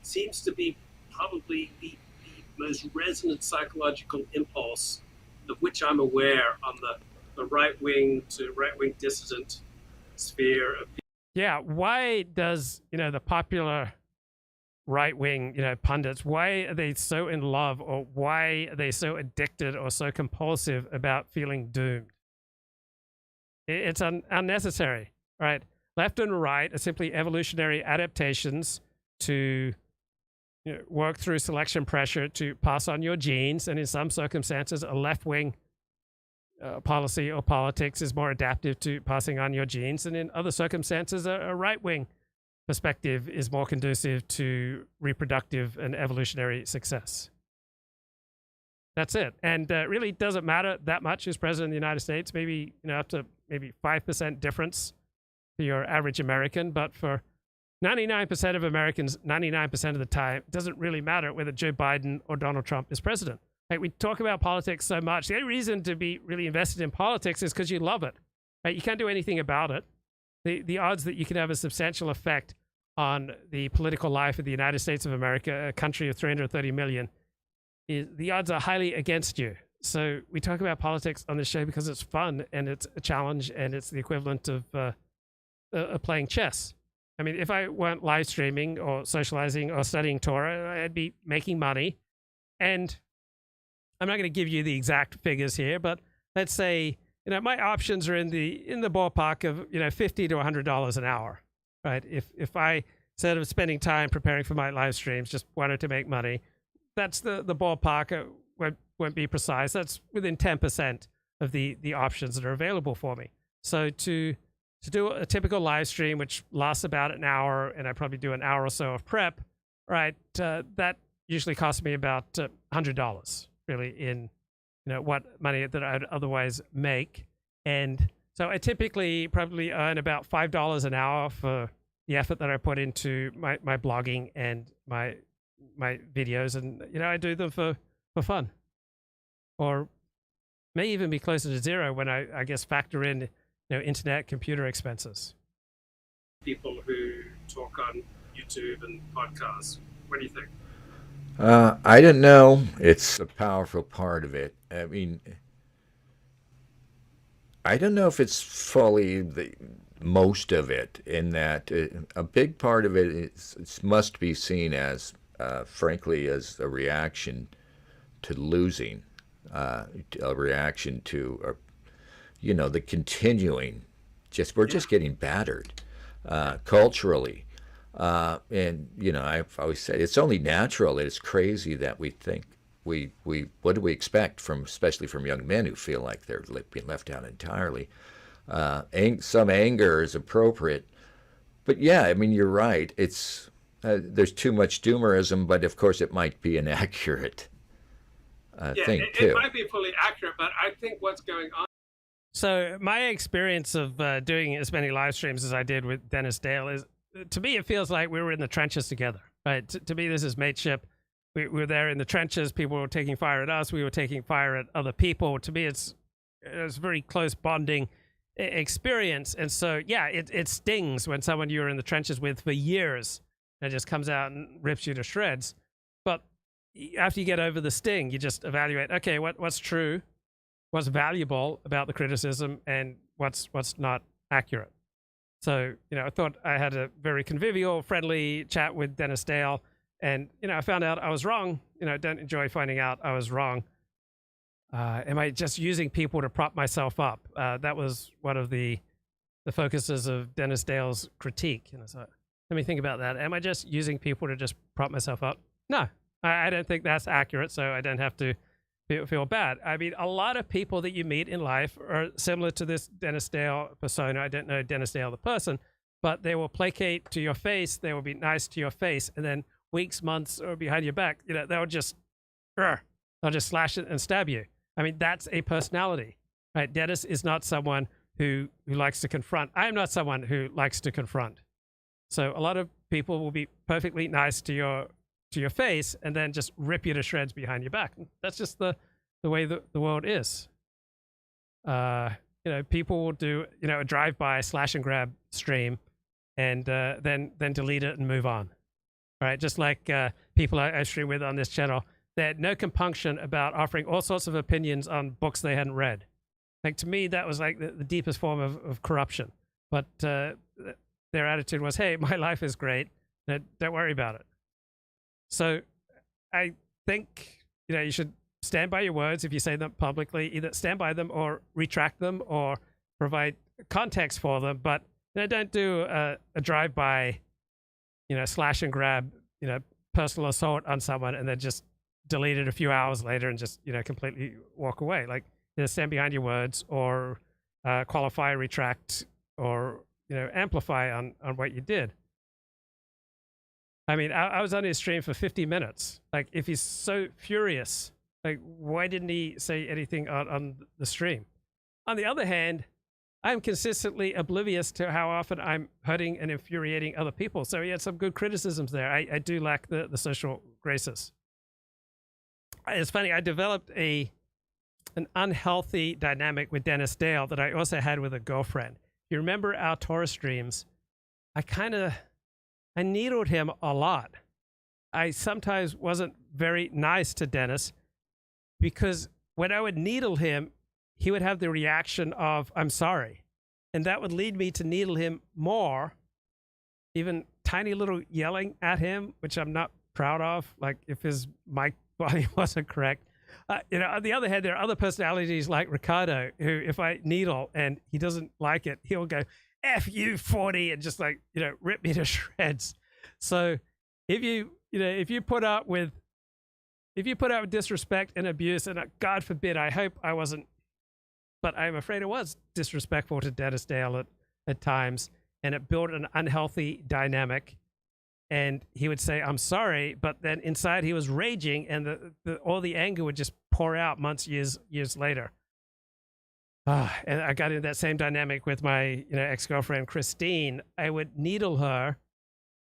seems to be probably the most resonant psychological impulse of which I'm aware on the right-wing to right-wing dissident sphere of people. Yeah, why does, the popular right-wing, pundits, why are they so in love, or why are they so addicted or so compulsive about feeling doomed? It's unnecessary, right? Left and right are simply evolutionary adaptations to work through selection pressure to pass on your genes, and in some circumstances, a left-wing policy or politics is more adaptive to passing on your genes, and in other circumstances, a right-wing perspective is more conducive to reproductive and evolutionary success. That's it. And really doesn't matter that much who's president of the United States, maybe up to maybe 5% difference for your average American, but for 99% of Americans, 99% of the time, it doesn't really matter whether Joe Biden or Donald Trump is president. Like, we talk about politics so much. The only reason to be really invested in politics is because you love it. Right? You can't do anything about it. The odds that you can have a substantial effect on the political life of the United States of America, a country of 330 million, the odds are highly against you. So we talk about politics on this show because it's fun and it's a challenge and it's the equivalent of playing chess. I mean, if I weren't live streaming or socializing or studying Torah, I'd be making money. And I'm not going to give you the exact figures here, but let's say, my options are in the ballpark of, $50 to $100 an hour, right? If I, instead of spending time preparing for my live streams, just wanted to make money, that's the ballpark. Won't be precise. That's within 10% of the options that are available for me. So to do a typical live stream, which lasts about an hour, and I probably do an hour or so of prep, right? That usually costs me about $100, really, in what money that I'd otherwise make. And so I typically probably earn about $5 an hour for the effort that I put into my blogging and my videos, and I do them for fun, or may even be closer to zero when I guess factor in internet computer expenses. People who talk on YouTube and podcasts, what do you think? I don't know. It's a powerful part of it. I mean, I don't know if it's fully the most of it, in that a big part of it must be seen as, frankly, as a reaction to losing, a reaction to, the continuing, we're just getting battered culturally. And, I've always said it's only natural. It's crazy that we think what do we expect especially from young men who feel like they're being left out entirely? Some anger is appropriate, but yeah, I mean, you're right. It's there's too much doomerism, but of course it might be inaccurate. Thing too. It might be fully accurate, but I think what's going on. So my experience of doing as many live streams as I did with Dennis Dale is, to me, it feels like we were in the trenches together, right? To me, this is mateship. We were there in the trenches. People were taking fire at us. We were taking fire at other people. To me, it's a very close bonding experience. And so, yeah, it stings when someone you're in the trenches with for years and just comes out and rips you to shreds. But after you get over the sting, you just evaluate, okay, what's true, what's valuable about the criticism, and what's not accurate. So, I thought I had a very convivial, friendly chat with Dennis Dale, and, I found out I was wrong. I don't enjoy finding out I was wrong. Am I just using people to prop myself up? That was one of the focuses of Dennis Dale's critique. So let me think about that. Am I just using people to just prop myself up? No, I don't think that's accurate, so I don't have to feel bad. I mean, a lot of people that you meet in life are similar to this Dennis Dale persona. I don't know Dennis Dale the person, but they will placate to your face. They will be nice to your face, and then weeks, months, or behind your back, they'll just slash it and stab you. I mean, that's a personality, right? Dennis is not someone who likes to confront. I am not someone who likes to confront. So a lot of people will be perfectly nice to your face and then just rip you to shreds behind your back. That's just the way the world is. People will do a drive-by slash and grab stream and then delete it and move on. Right, just like people I stream with on this channel, they had no compunction about offering all sorts of opinions on books they hadn't read. Like, to me, that was like the deepest form of corruption. But their attitude was, hey, my life is great. Don't worry about it. So I think, you should stand by your words if you say them publicly. Either stand by them or retract them or provide context for them. But don't do a drive-by, slash and grab, personal assault on someone and then just delete it a few hours later and just, completely walk away. Like, stand behind your words or qualify, retract, or, amplify on what you did. I mean, I was on his stream for 50 minutes. Like, if he's so furious, like, why didn't he say anything on the stream? On the other hand, I'm consistently oblivious to how often I'm hurting and infuriating other people. So he had some good criticisms there. I do lack the social graces. It's funny, I developed an unhealthy dynamic with Dennis Dale that I also had with a girlfriend. You remember our Torah streams? I needled him a lot. I sometimes wasn't very nice to Dennis because when I would needle him, he would have the reaction of, I'm sorry. And that would lead me to needle him more, even tiny little yelling at him, which I'm not proud of, like if his mic volume wasn't correct. On the other hand, there are other personalities like Ricardo, who if I needle and he doesn't like it, he'll go, F you 40, and just like, rip me to shreds. So if you put up with disrespect and abuse, and God forbid, I hope I wasn't, but I'm afraid it was disrespectful to Dennis Dale at times, and it built an unhealthy dynamic. And he would say, I'm sorry, but then inside he was raging, and all the anger would just pour out months, years later. And I got into that same dynamic with my ex-girlfriend, Christine. I would needle her,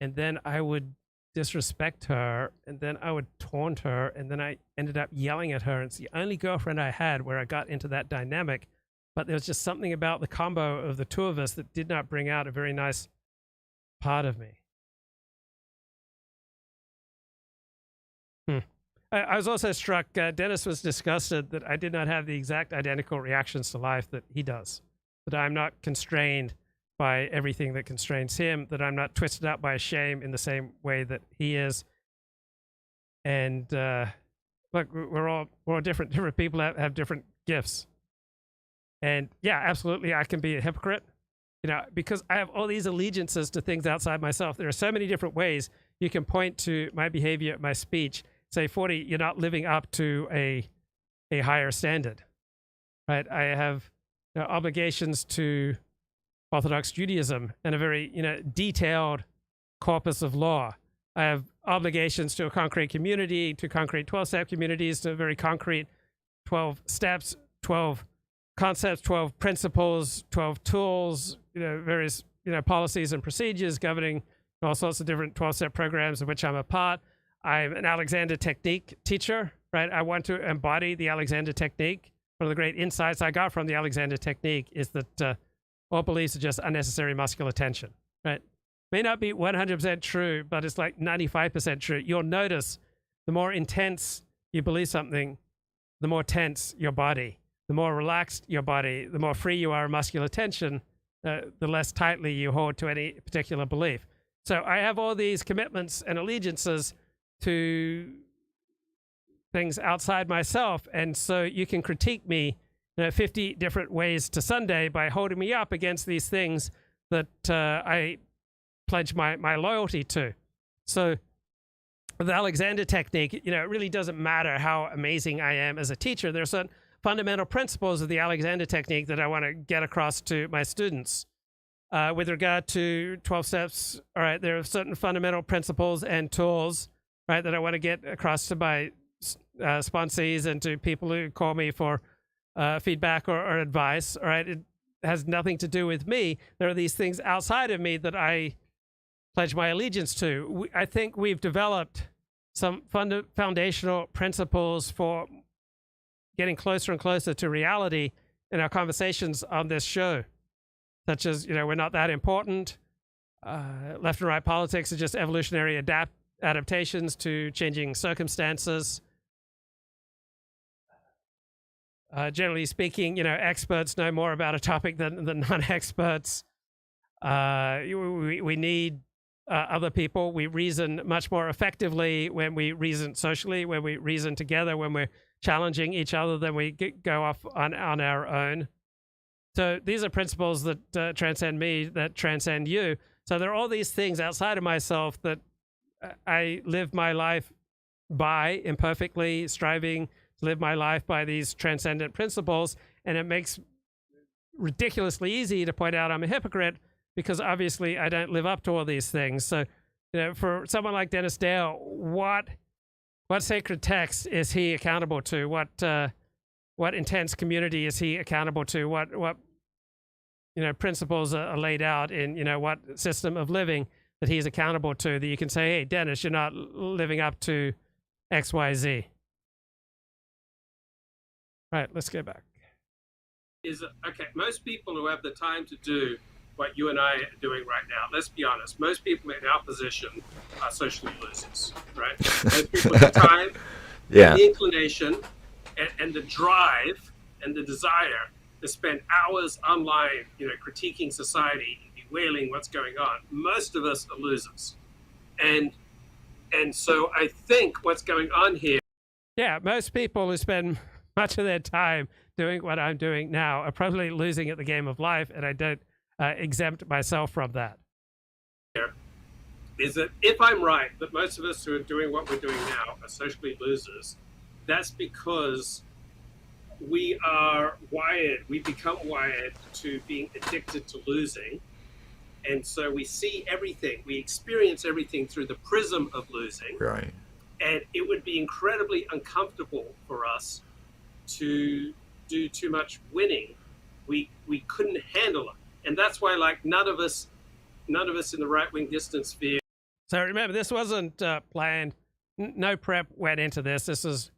and then I would disrespect her, and then I would taunt her, and then I ended up yelling at her. It's the only girlfriend I had where I got into that dynamic, but there was just something about the combo of the two of us that did not bring out a very nice part of me. I was also struck, Dennis was disgusted that I did not have the exact identical reactions to life that he does, that I'm not constrained by everything that constrains him, that I'm not twisted up by shame in the same way that he is. And look, we're all different. Different people have different gifts. And yeah, absolutely, I can be a hypocrite, because I have all these allegiances to things outside myself. There are so many different ways you can point to my behavior, my speech, say, 40, you're not living up to a higher standard, right? I have obligations to Orthodox Judaism and a very, detailed corpus of law. I have obligations to a concrete community, to concrete 12-step communities, to very concrete 12 steps, 12 concepts, 12 principles, 12 tools, various, policies and procedures governing all sorts of different 12-step programs of which I'm a part. I'm an Alexander Technique teacher, right? I want to embody the Alexander Technique. One of the great insights I got from the Alexander Technique is that all beliefs are just unnecessary muscular tension, right? May not be 100% true, but it's like 95% true. You'll notice the more intense you believe something, the more tense your body. The more relaxed your body, the more free you are of muscular tension, the less tightly you hold to any particular belief. So I have all these commitments and allegiances to things outside myself, and so you can critique me 50 different ways to Sunday by holding me up against these things that I pledge my loyalty to. So the Alexander Technique, it really doesn't matter how amazing I am as a teacher. There are certain fundamental principles of the Alexander Technique that I want to get across to my students. With regard to 12 steps, all right, there are certain fundamental principles and tools, right, that I want to get across to my sponsees and to people who call me for feedback or advice, all right? It has nothing to do with me. There are these things outside of me that I pledge my allegiance to. I think we've developed some foundational principles for getting closer and closer to reality in our conversations on this show, such as, we're not that important. Left and right politics are just evolutionary adaptations to changing circumstances. Generally speaking, experts know more about a topic than non-experts. We need other people. We reason much more effectively when we reason socially, when we reason together, when we're challenging each other than we go off on our own. So these are principles that transcend me, that transcend you. So there are all these things outside of myself that I live my life by, imperfectly striving to live my life by these transcendent principles. And it makes ridiculously easy to point out I'm a hypocrite because obviously I don't live up to all these things. So, for someone like Dennis Dale, what sacred text is he accountable to? What intense community is he accountable to? What principles are laid out in, what system of living that he's accountable to, that you can say, hey, Dennis, you're not living up to X, Y, Z. All right, let's go back. Okay, most people who have the time to do what you and I are doing right now, let's be honest, most people in our position are socially losers, right? Most people have the time, yeah, the inclination, and the drive and the desire to spend hours online, critiquing society, wailing, what's going on. Most of us are losers. And so I think what's going on here. Yeah, most people who spend much of their time doing what I'm doing now are probably losing at the game of life, and I don't exempt myself from that. Is that if I'm right, that most of us who are doing what we're doing now are socially losers, that's because we become wired to being addicted to losing. And so we see everything, we experience everything through the prism of losing. Right. And it would be incredibly uncomfortable for us to do too much winning. We couldn't handle it. And that's why, like, none of us in the right-wing distance sphere. So remember, this wasn't planned. No prep went into this. This is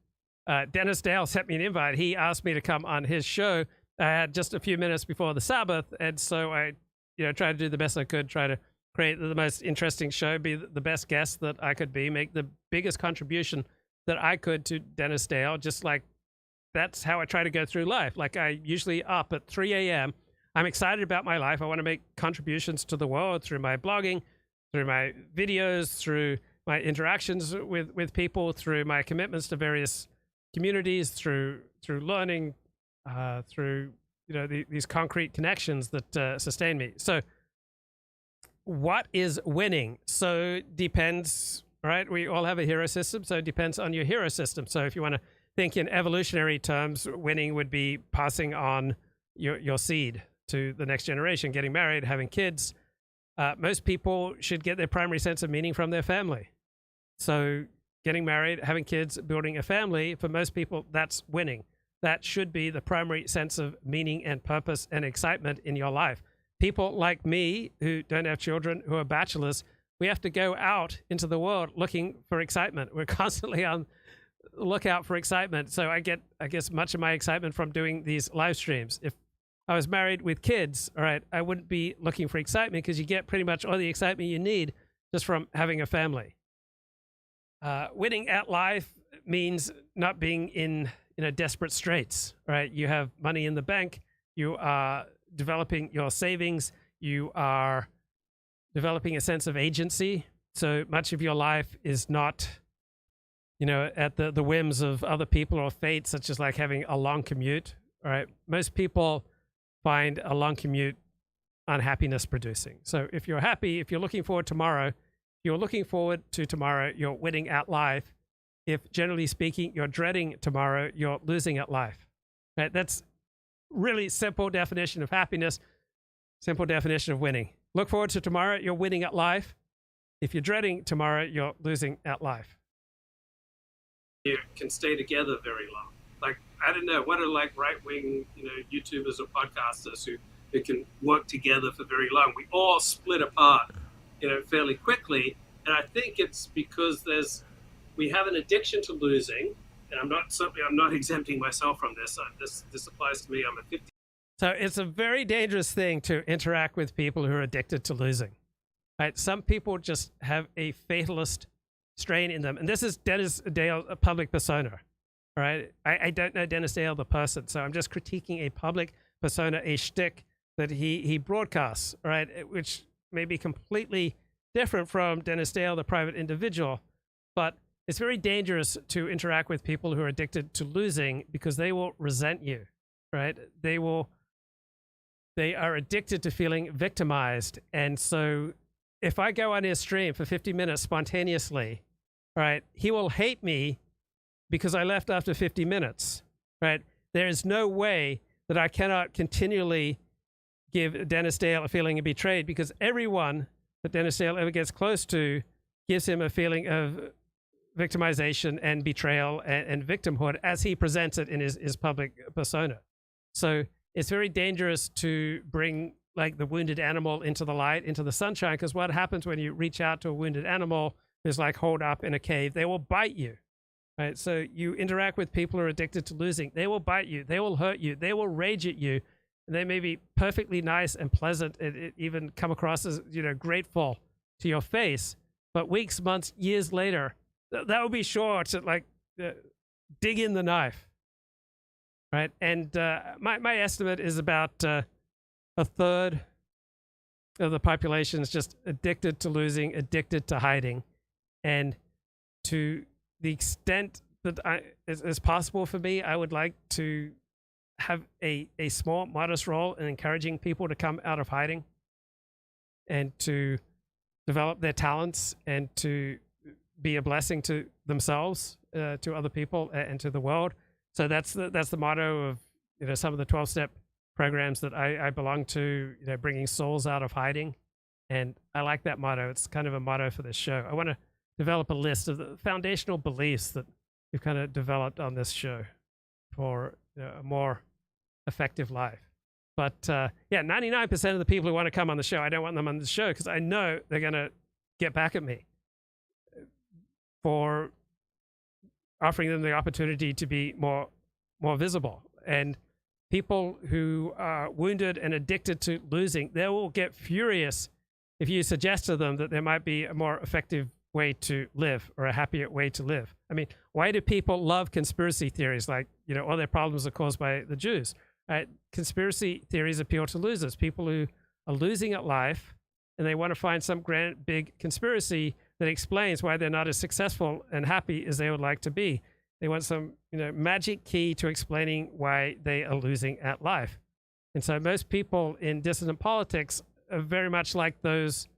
Dennis Dale sent me an invite. He asked me to come on his show. I had just a few minutes before the Sabbath, and so I, tried to do the best I could, try to create the most interesting show, be the best guest that I could be, make the biggest contribution that I could to Dennis Dale. Just like that's how I try to go through life. Like I usually up at 3 a.m. I'm excited about my life. I want to make contributions to the world through my blogging, through my videos, through my interactions with people, through my commitments to various communities, through learning, through these concrete connections that sustain me. So what is winning? So depends, right? We all have a hero system, so it depends on your hero system. So if you want to think in evolutionary terms, winning would be passing on your seed to the next generation, getting married, having kids. Most people should get their primary sense of meaning from their family. So getting married, having kids, building a family, for most people, that's winning. That should be the primary sense of meaning and purpose and excitement in your life. People like me who don't have children, who are bachelors, we have to go out into the world looking for excitement. We're constantly on the lookout for excitement. So I get, I guess, much of my excitement from doing these live streams. If I was married with kids, all right, I wouldn't be looking for excitement because you get pretty much all the excitement you need just from having a family. Winning at life means not being in desperate straits, right? You have money in the bank. You are developing your savings. You are developing a sense of agency. So much of your life is not, at the whims of other people or fate, such as like having a long commute, all right? Most people find a long commute unhappiness producing. So if you're happy, if you're looking forward to tomorrow, you're winning at life. If generally speaking, you're dreading tomorrow, you're losing at life. Right? That's really simple definition of happiness, simple definition of winning. Look forward to tomorrow, you're winning at life. If you're dreading tomorrow, you're losing at life. You can stay together very long. Like, I don't know, what are like right-wing, YouTubers or podcasters who can work together for very long? We all split apart, fairly quickly. And I think it's because we have an addiction to losing, and I'm not exempting myself from this. This applies to me. I'm a 50. So it's a very dangerous thing to interact with people who are addicted to losing. Right? Some people just have a fatalist strain in them, and this is Dennis Dale, a public persona. Right? I don't know Dennis Dale the person, so I'm just critiquing a public persona, a shtick that he broadcasts. Right? Which may be completely different from Dennis Dale, the private individual, but it's very dangerous to interact with people who are addicted to losing because they will resent you, right? They are addicted to feeling victimized. And so if I go on his stream for 50 minutes spontaneously, right, he will hate me because I left after 50 minutes, right? There is no way that I cannot continually give Dennis Dale a feeling of betrayed, because everyone that Dennis Dale ever gets close to gives him a feeling of victimization and betrayal and victimhood as he presents it in his public persona. So it's very dangerous to bring like the wounded animal into the light, into the sunshine, because what happens when you reach out to a wounded animal is like holed up in a cave. They will bite you, right? So you interact with people who are addicted to losing. They will bite you. They will hurt you. They will rage at you. And they may be perfectly nice and pleasant and even come across as, grateful to your face. But weeks, months, years later, that will be sure to like dig in the knife, right? And my estimate is about a third of the population is just addicted to losing, addicted to hiding. And to the extent that is possible for me, I would like to have a small, modest role in encouraging people to come out of hiding and to develop their talents and to be a blessing to themselves, to other people, and to the world. So that's the motto of some of the 12-step programs that I belong to, bringing souls out of hiding. And I like that motto. It's kind of a motto for this show. I want to develop a list of the foundational beliefs that we've kind of developed on this show for a more effective life. But 99% of the people who want to come on the show, I don't want them on the show because I know they're going to get back at me for offering them the opportunity to be more visible. And people who are wounded and addicted to losing, they will get furious if you suggest to them that there might be a more effective way to live or a happier way to live. I mean, why do people love conspiracy theories like, all their problems are caused by the Jews? Conspiracy theories appeal to losers, people who are losing at life, and they want to find some grand, big conspiracy that explains why they're not as successful and happy as they would like to be. They want some, magic key to explaining why they are losing at life. And so most people in dissident politics are very much like those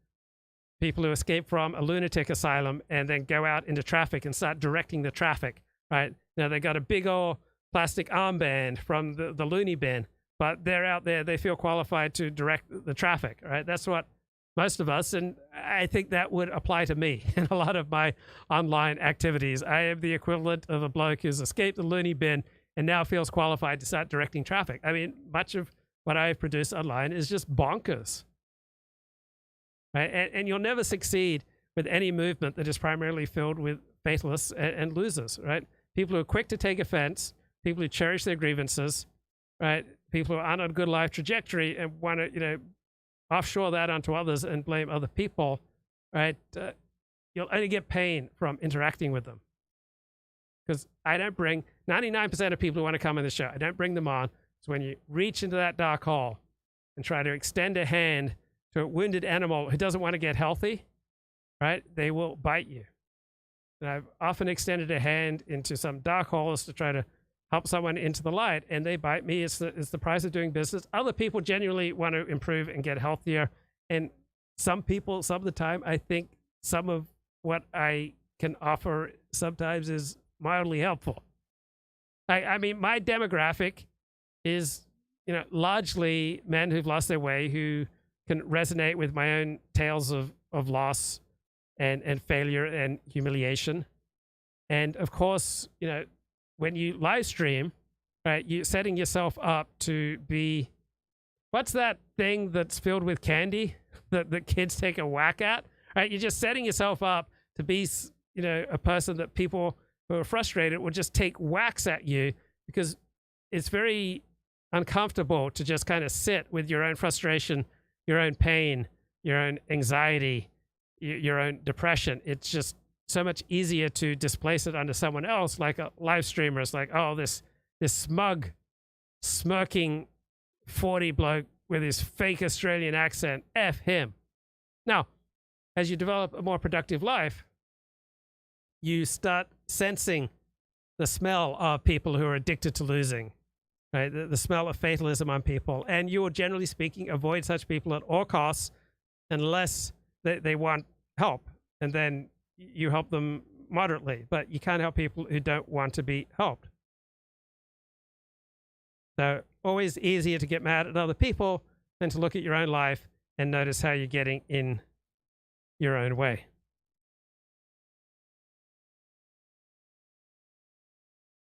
people who escape from a lunatic asylum and then go out into traffic and start directing the traffic, right? They got a big old plastic armband from the loony bin, but they're out there, they feel qualified to direct the traffic, right? That's what most of us, and I think that would apply to me in a lot of my online activities. I am the equivalent of a bloke who's escaped the loony bin and now feels qualified to start directing traffic. I mean, much of what I've produced online is just bonkers, right? And you'll never succeed with any movement that is primarily filled with fatalists and losers, right? People who are quick to take offense, people who cherish their grievances, right? People who aren't on a good life trajectory and want to, offshore that onto others and blame other people, right? You'll only get pain from interacting with them. Because I don't bring 99% of people who want to come on the show, I don't bring them on. So when you reach into that dark hole and try to extend a hand to a wounded animal who doesn't want to get healthy, right? They will bite you. And I've often extended a hand into some dark holes to try to help someone into the light, and they bite me. It's the price of doing business. Other people genuinely want to improve and get healthier. And some people, some of the time, I think some of what I can offer sometimes is mildly helpful. I mean, my demographic is, largely men who've lost their way, who can resonate with my own tales of loss and failure and humiliation. And of course, when you live stream, right, you're setting yourself up to be, what's that thing that's filled with candy that the kids take a whack at, right? You're just setting yourself up to be, a person that people who are frustrated will just take whacks at you, because it's very uncomfortable to just kind of sit with your own frustration, your own pain, your own anxiety, your own depression. It's just so much easier to displace it onto someone else, like a live streamer. It's like, oh, this smug, smirking 40 bloke with his fake Australian accent, F him. Now, as you develop a more productive life, you start sensing the smell of people who are addicted to losing, right? The smell of fatalism on people. And you will, generally speaking, avoid such people at all costs unless they want help. And then you help them moderately, but you can't help people who don't want to be helped. So always easier to get mad at other people than to look at your own life and notice how you're getting in your own way.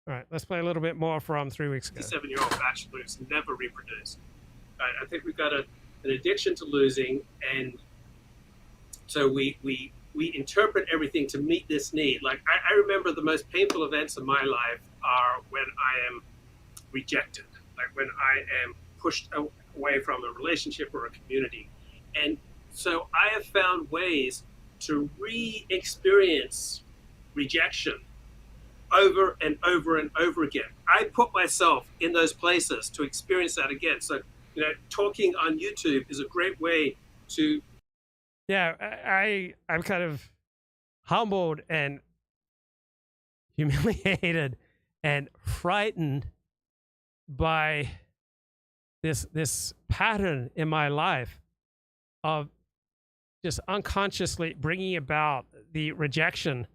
All right, let's play a little bit more from 3 weeks ago. 57-year-old bachelors never reproduce. I think we've got an addiction to losing, and so we interpret everything to meet this need. Like, I remember the most painful events of my life are when I am rejected, like when I am pushed away from a relationship or a community. And so I have found ways to re-experience rejection over and over and over again. I put myself in those places to experience that again. So, talking on YouTube is a great way to. Yeah, I'm kind of humbled and humiliated and frightened by this pattern in my life of just unconsciously bringing about the rejection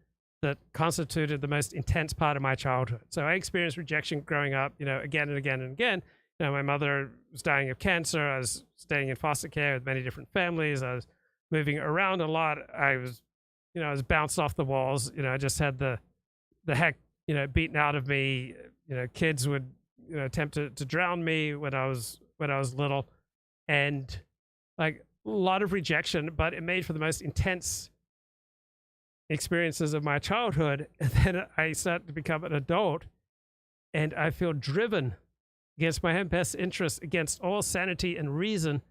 that constituted the most intense part of my childhood. So I experienced rejection growing up, again and again and again. My mother was dying of cancer. I was staying in foster care with many different families. I was moving around a lot. I was bounced off the walls. I just had the heck, beaten out of me. Kids would, attempt to drown me when I was little, and like a lot of rejection, but it made for the most intense experiences of my childhood. And then I started to become an adult, and I feel driven against my own best interest, against all sanity and reason,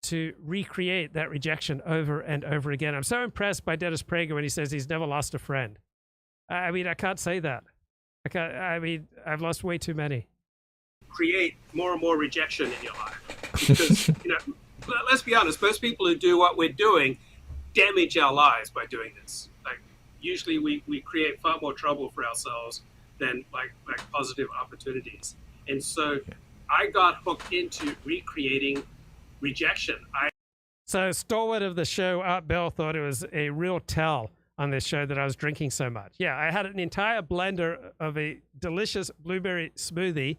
to recreate that rejection over and over again. I'm so impressed by Dennis Prager when he says he's never lost a friend. I mean, I can't say that. I've lost way too many. Create more and more rejection in your life, because let's be honest, most people who do what we're doing damage our lives by doing this. Like, usually we create far more trouble for ourselves than like positive opportunities. And so I got hooked into recreating rejection. So stalwart of the show, Art Bell, thought it was a real tell on this show that I was drinking so much. Yeah, I had an entire blender of a delicious blueberry smoothie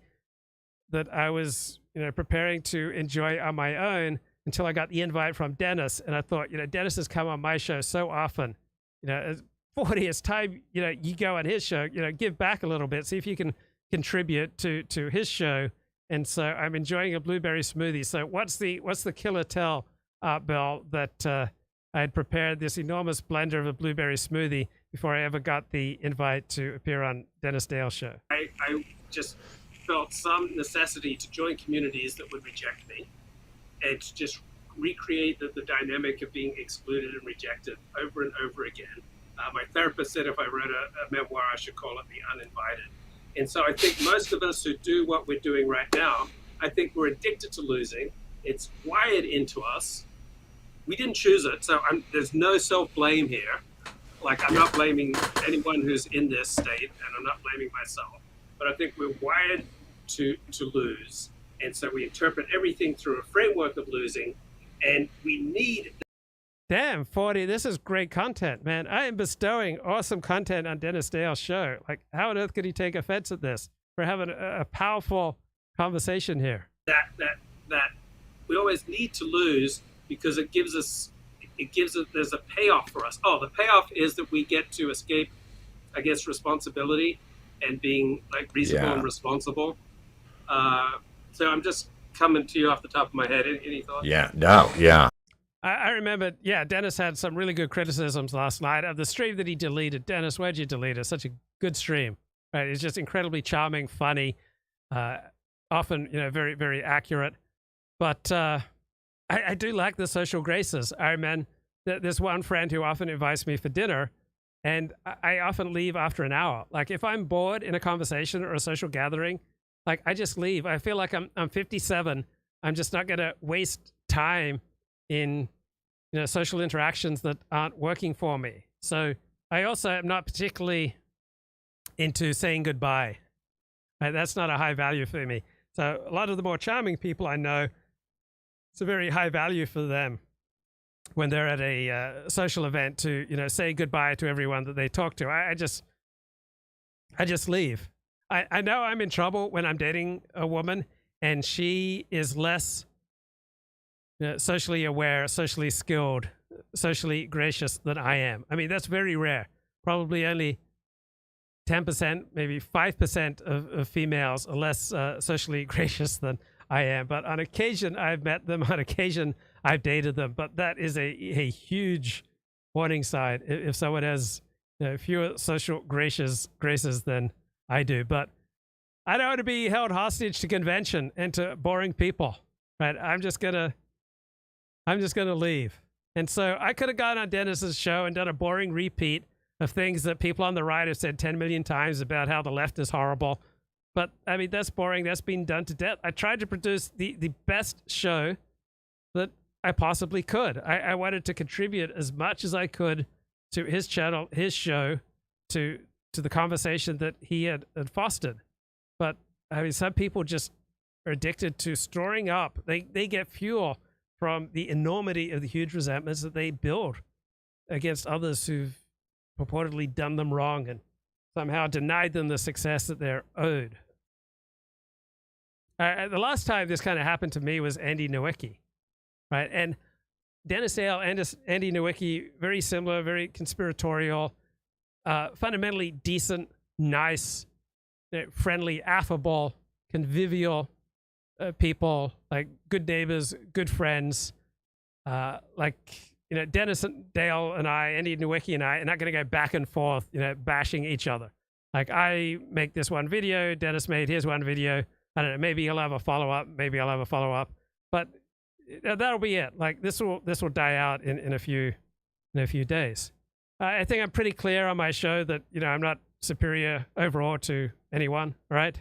that I was, preparing to enjoy on my own until I got the invite from Dennis. And I thought, Dennis has come on my show so often. 40, it's time, you go on his show, give back a little bit, see if you can contribute to his show. And so I'm enjoying a blueberry smoothie. So what's the killer tell, Bill, that I had prepared this enormous blender of a blueberry smoothie before I ever got the invite to appear on Dennis Dale's show? I just felt some necessity to join communities that would reject me, and to just recreate the dynamic of being excluded and rejected over and over again. My therapist said if I wrote a memoir, I should call it The Uninvited. And so I think most of us who do what we're doing right now, I think we're addicted to losing. It's wired into us. We didn't choose it, so there's no self-blame here. Like, I'm not blaming anyone who's in this state, and I'm not blaming myself. But I think we're wired to lose. And so we interpret everything through a framework of losing, and we need... Damn, 40, this is great content, man. I am bestowing awesome content on Dennis Dale's show. Like, how on earth could he take offense at this? We're having a powerful conversation here. That we always need to lose, because there's a payoff for us. Oh, the payoff is that we get to escape, I guess, responsibility and being like reasonable and responsible. So I'm just coming to you off the top of my head. Any thoughts? Yeah, no, yeah. I remember, Dennis had some really good criticisms last night of the stream that he deleted. Dennis, why'd you delete it? Such a good stream. Right? It's just incredibly charming, funny, often, very, very accurate. But I do like the social graces. I remember there's one friend who often invites me for dinner, and I often leave after an hour. Like, if I'm bored in a conversation or a social gathering, like, I just leave. I feel like I'm 57. I'm just not going to waste time in social interactions that aren't working for me. So I also am not particularly into saying goodbye. Right? That's not a high value for me. So a lot of the more charming people I know, it's a very high value for them when they're at a social event to say goodbye to everyone that they talk to. I just leave. I know I'm in trouble when I'm dating a woman and she is less socially aware, socially skilled, socially gracious than I am. I mean, that's very rare. Probably only 10%, maybe 5% of females are less socially gracious than I am. But on occasion, I've met them. On occasion, I've dated them. But that is a huge warning sign if someone has fewer social graces than I do. But I don't want to be held hostage to convention and to boring people. Right? I'm just gonna leave. And so I could have gone on Dennis's show and done a boring repeat of things that people on the right have said 10 million times about how the left is horrible. But I mean, that's boring. That's been done to death. I tried to produce the best show that I possibly could. I wanted to contribute as much as I could to his channel, his show, to the conversation that he had fostered. But I mean, some people just are addicted to storing up. They get fuel from the enormity of the huge resentments that they build against others who've purportedly done them wrong and somehow denied them the success that they're owed. The last time this kind of happened to me was Andy Nowicki, right? And Dennis Dale and Andy Nowicki, very similar, very conspiratorial, fundamentally decent, nice, friendly, affable, convivial people, like good neighbors, good friends. Dennis Dale and I, Andy Nowicki and I, are not going to go back and forth, bashing each other. Like, I make this one video, Dennis made his one video. I don't know, maybe he'll have a follow-up, maybe I'll have a follow-up, but that'll be it. Like, this will die out in a few days. I think I'm pretty clear on my show that, I'm not superior overall to anyone, right?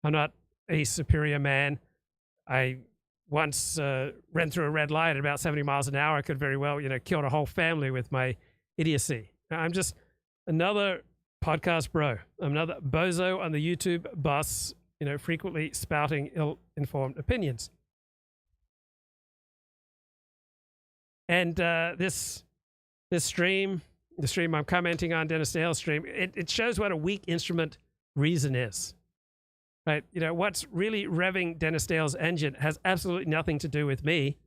I'm not a superior man. I once ran through a red light at about 70 miles an hour. I could very well, killed a whole family with my idiocy. I'm just another podcast bro. I'm another bozo on the YouTube bus, frequently spouting ill-informed opinions. And this stream, the stream I'm commenting on, Dennis Dale's stream, it shows what a weak instrument reason is. Right? What's really revving Dennis Dale's engine has absolutely nothing to do with me,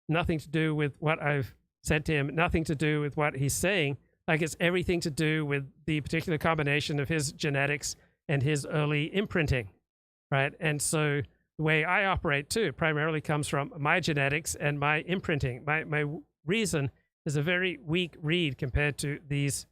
nothing to do with what I've said to him, nothing to do with what he's saying. Like, it's everything to do with the particular combination of his genetics and his early imprinting, right? And so the way I operate too primarily comes from my genetics and my imprinting. My reason is a very weak reed compared to these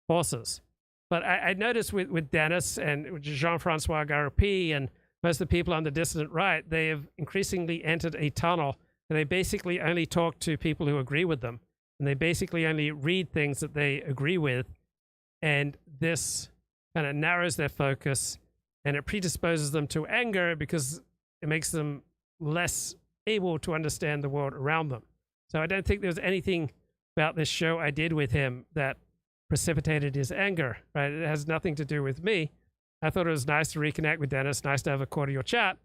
forces. But I noticed with Dennis and Jean-Francois Garopi and most of the people on the dissident right, they have increasingly entered a tunnel, and they basically only talk to people who agree with them. And they basically only read things that they agree with. And this kind of narrows their focus, and it predisposes them to anger because it makes them less able to understand the world around them. So I don't think there's anything about this show I did with him that precipitated his anger, right? It has nothing to do with me. I thought it was nice to reconnect with Dennis, nice to have a cordial chat.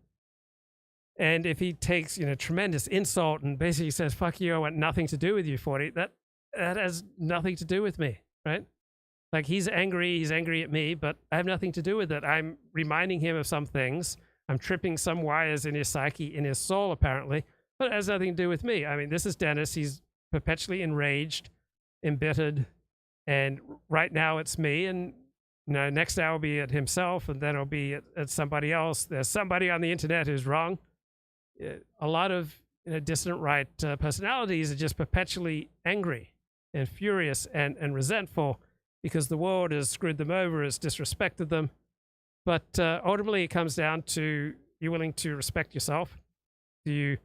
And if he takes, tremendous insult and basically says, fuck you, I want nothing to do with you, 40, that has nothing to do with me, right? Like, he's angry at me, but I have nothing to do with it. I'm reminding him of some things. I'm tripping some wires in his psyche, in his soul, apparently, but it has nothing to do with me. I mean, this is Dennis. He's perpetually enraged, embittered, and right now it's me, and next hour will be at himself, and then it'll be at somebody else. There's somebody on the internet who's wrong. A lot of dissident right personalities are just perpetually angry and furious and resentful because the world has screwed them over, has disrespected them. But ultimately, it comes down to, you willing to respect yourself? Do you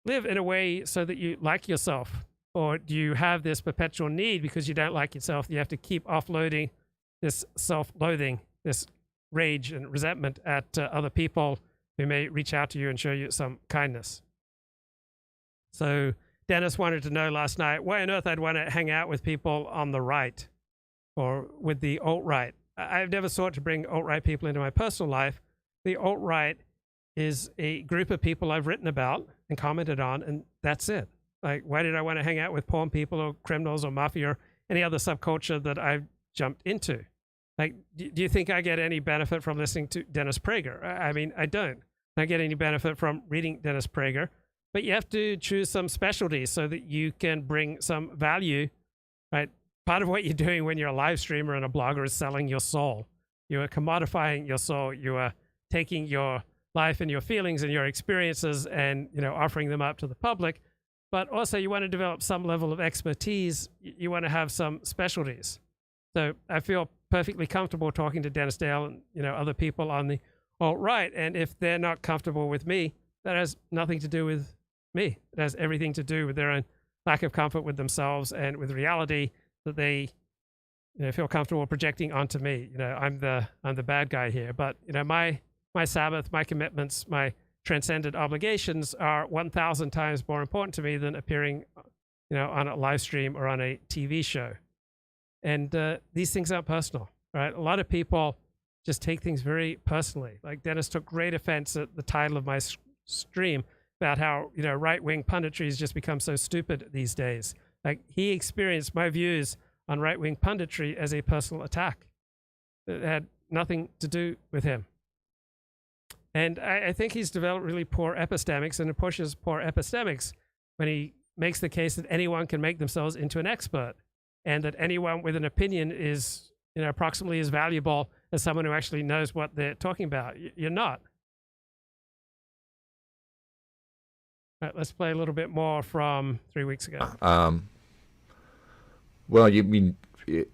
live in a way so that you like yourself? Or do you have this perpetual need because you don't like yourself? You have to keep offloading this self-loathing, this rage and resentment at other people who may reach out to you and show you some kindness. So Dennis wanted to know last night why on earth I'd want to hang out with people on the right or with the alt-right. I've never sought to bring alt-right people into my personal life. The alt-right is a group of people I've written about and commented on, and that's it. Like, why did I want to hang out with porn people or criminals or mafia or any other subculture that I've jumped into? Like, do you think I get any benefit from listening to Dennis Prager? I mean, I don't. I get any benefit from reading Dennis Prager, but you have to choose some specialties so that you can bring some value, right? Part of what you're doing when you're a live streamer and a blogger is selling your soul. You are commodifying your soul. You are taking your life and your feelings and your experiences and, offering them up to the public. But also you want to develop some level of expertise. You want to have some specialties. So I feel perfectly comfortable talking to Dennis Dale and, other people on the alt-right. And if they're not comfortable with me, that has nothing to do with me. It has everything to do with their own lack of comfort with themselves and with reality that they feel comfortable projecting onto me. I'm the bad guy here. But, my Sabbath, my commitments, my transcendent obligations are 1,000 times more important to me than appearing, on a live stream or on a TV show. And these things aren't personal, right? A lot of people just take things very personally. Like Dennis took great offense at the title of my stream about how, right-wing punditry has just become so stupid these days. Like, he experienced my views on right-wing punditry as a personal attack. It had nothing to do with him. And I think he's developed really poor epistemics, and it pushes poor epistemics when he makes the case that anyone can make themselves into an expert, and that anyone with an opinion is, approximately as valuable as someone who actually knows what they're talking about. You're not. All right, let's play a little bit more from 3 weeks ago. Well, you mean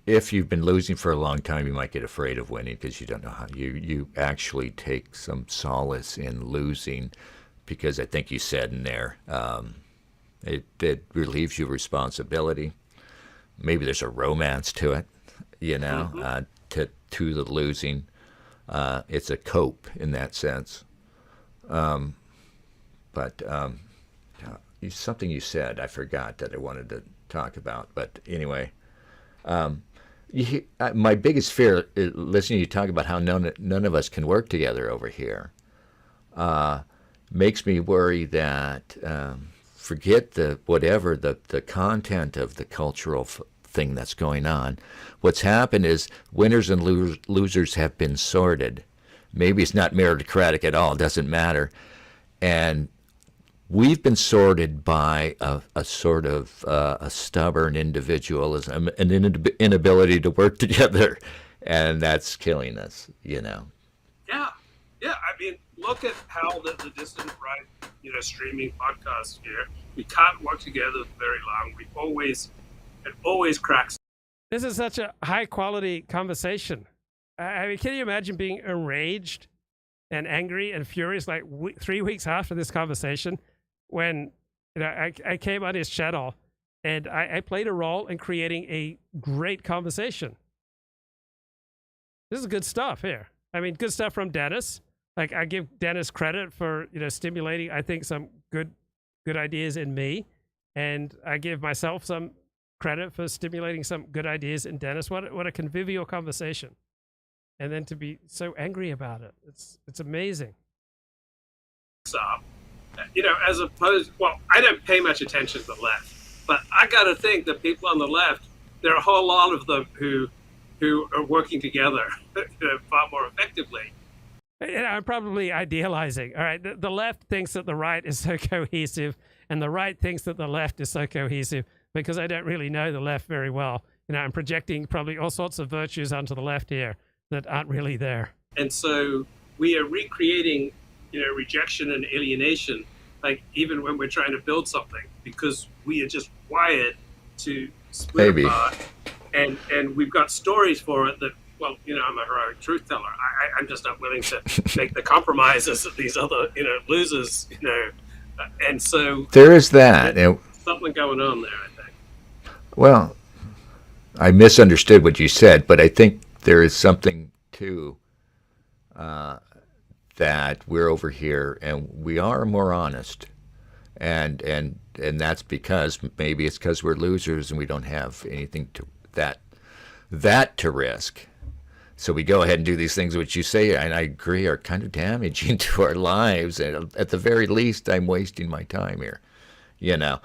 if you've been losing for a long time, you might get afraid of winning because you don't know how. You actually take some solace in losing, because I think you said in there it relieves you of responsibility. Maybe there's a romance to it, to the losing. It's a cope in that sense. But something you said, I forgot that I wanted to talk about. But anyway, my biggest fear, listening to you talk about how none of us can work together over here, makes me worry that forget the content of the cultural thing that's going on. What's happened is winners and losers have been sorted. Maybe it's not meritocratic at all. It doesn't matter. And we've been sorted by a sort of a stubborn individualism, an inability to work together, and that's killing us, Yeah. I mean, look at how the distant right, streaming podcasts here. We can't work together very long. It always cracks. This is such a high quality conversation. I mean, can you imagine being enraged and angry and furious like 3 weeks after this conversation, when I came on his channel and I played a role in creating a great conversation. This is good stuff here. I mean, good stuff from Dennis. Like, I give Dennis credit for stimulating, I think, some good ideas in me, and I give myself some credit for stimulating some good ideas in Dennis. What a convivial conversation, and then to be so angry about it, it's amazing. As opposed, well, I don't pay much attention to the left, but I got to think that people on the left, there are a whole lot of them who are working together far more effectively. And I'm probably idealizing. All right, the left thinks that the right is so cohesive, and the right thinks that the left is so cohesive, because I don't really know the left very well. I'm projecting probably all sorts of virtues onto the left here that aren't really there. And so we are recreating rejection and alienation, like even when we're trying to build something, because we are just wired to split apart, and we've got stories for it that, well, I'm a heroic truth teller. I'm just not willing to make the compromises that these other, losers, and so there is that. Something going on there, I think. Well, I misunderstood what you said, but I think there is something too that we're over here and we are more honest, and that's because maybe it's because we're losers and we don't have anything to that to risk. So we go ahead and do these things which you say, and I agree, are kind of damaging to our lives. And at the very least, I'm wasting my time here. Here's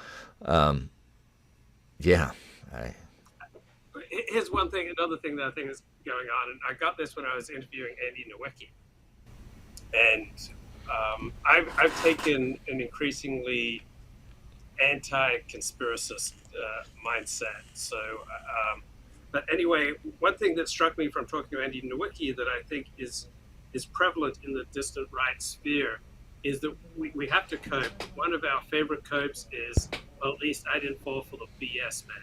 one thing, another thing that I think is going on, and I got this when I was interviewing Andy Nowicki. And I've taken an increasingly anti-conspiracist mindset. So, but anyway, one thing that struck me from talking to Andy Nowicki that I think is prevalent in the distant right sphere is that we have to cope. One of our favorite copes is, well, at least I didn't fall for the BS man.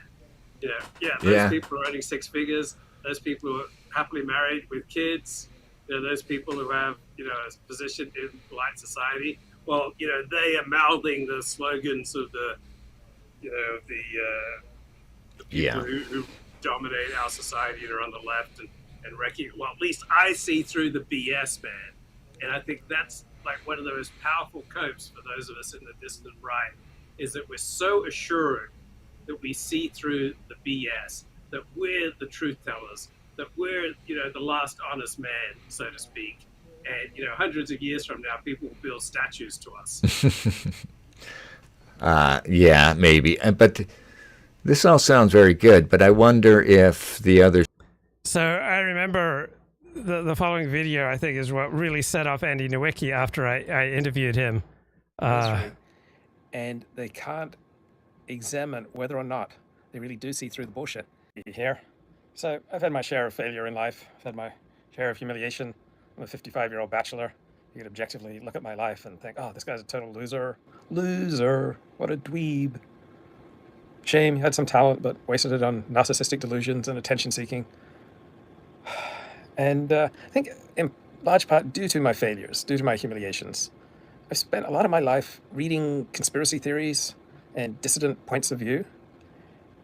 Those people are earning six figures, those people who are happily married with kids, those people who have, a position in polite society. Well, they are mouthing the slogans of the people who dominate our society and are on the left and recognize, well, at least I see through the BS man. And I think that's like one of the most powerful copes for those of us in the distant right is that we're so assured that we see through the BS, that we're the truth tellers, that we're, the last honest man, so to speak. And, hundreds of years from now, people will build statues to us. Yeah, maybe. But this all sounds very good, but I wonder if the other... So I remember the following video, I think, is what really set off Andy Nowicki after I interviewed him. And they can't examine whether or not they really do see through the bullshit here. So I've had my share of failure in life. I've had my share of humiliation. I'm a 55-year-old bachelor. You could objectively look at my life and think, oh, this guy's a total loser. Loser. What a dweeb. Shame, he had some talent, but wasted it on narcissistic delusions and attention seeking. And I think in large part due to my failures, due to my humiliations, I've spent a lot of my life reading conspiracy theories and dissident points of view.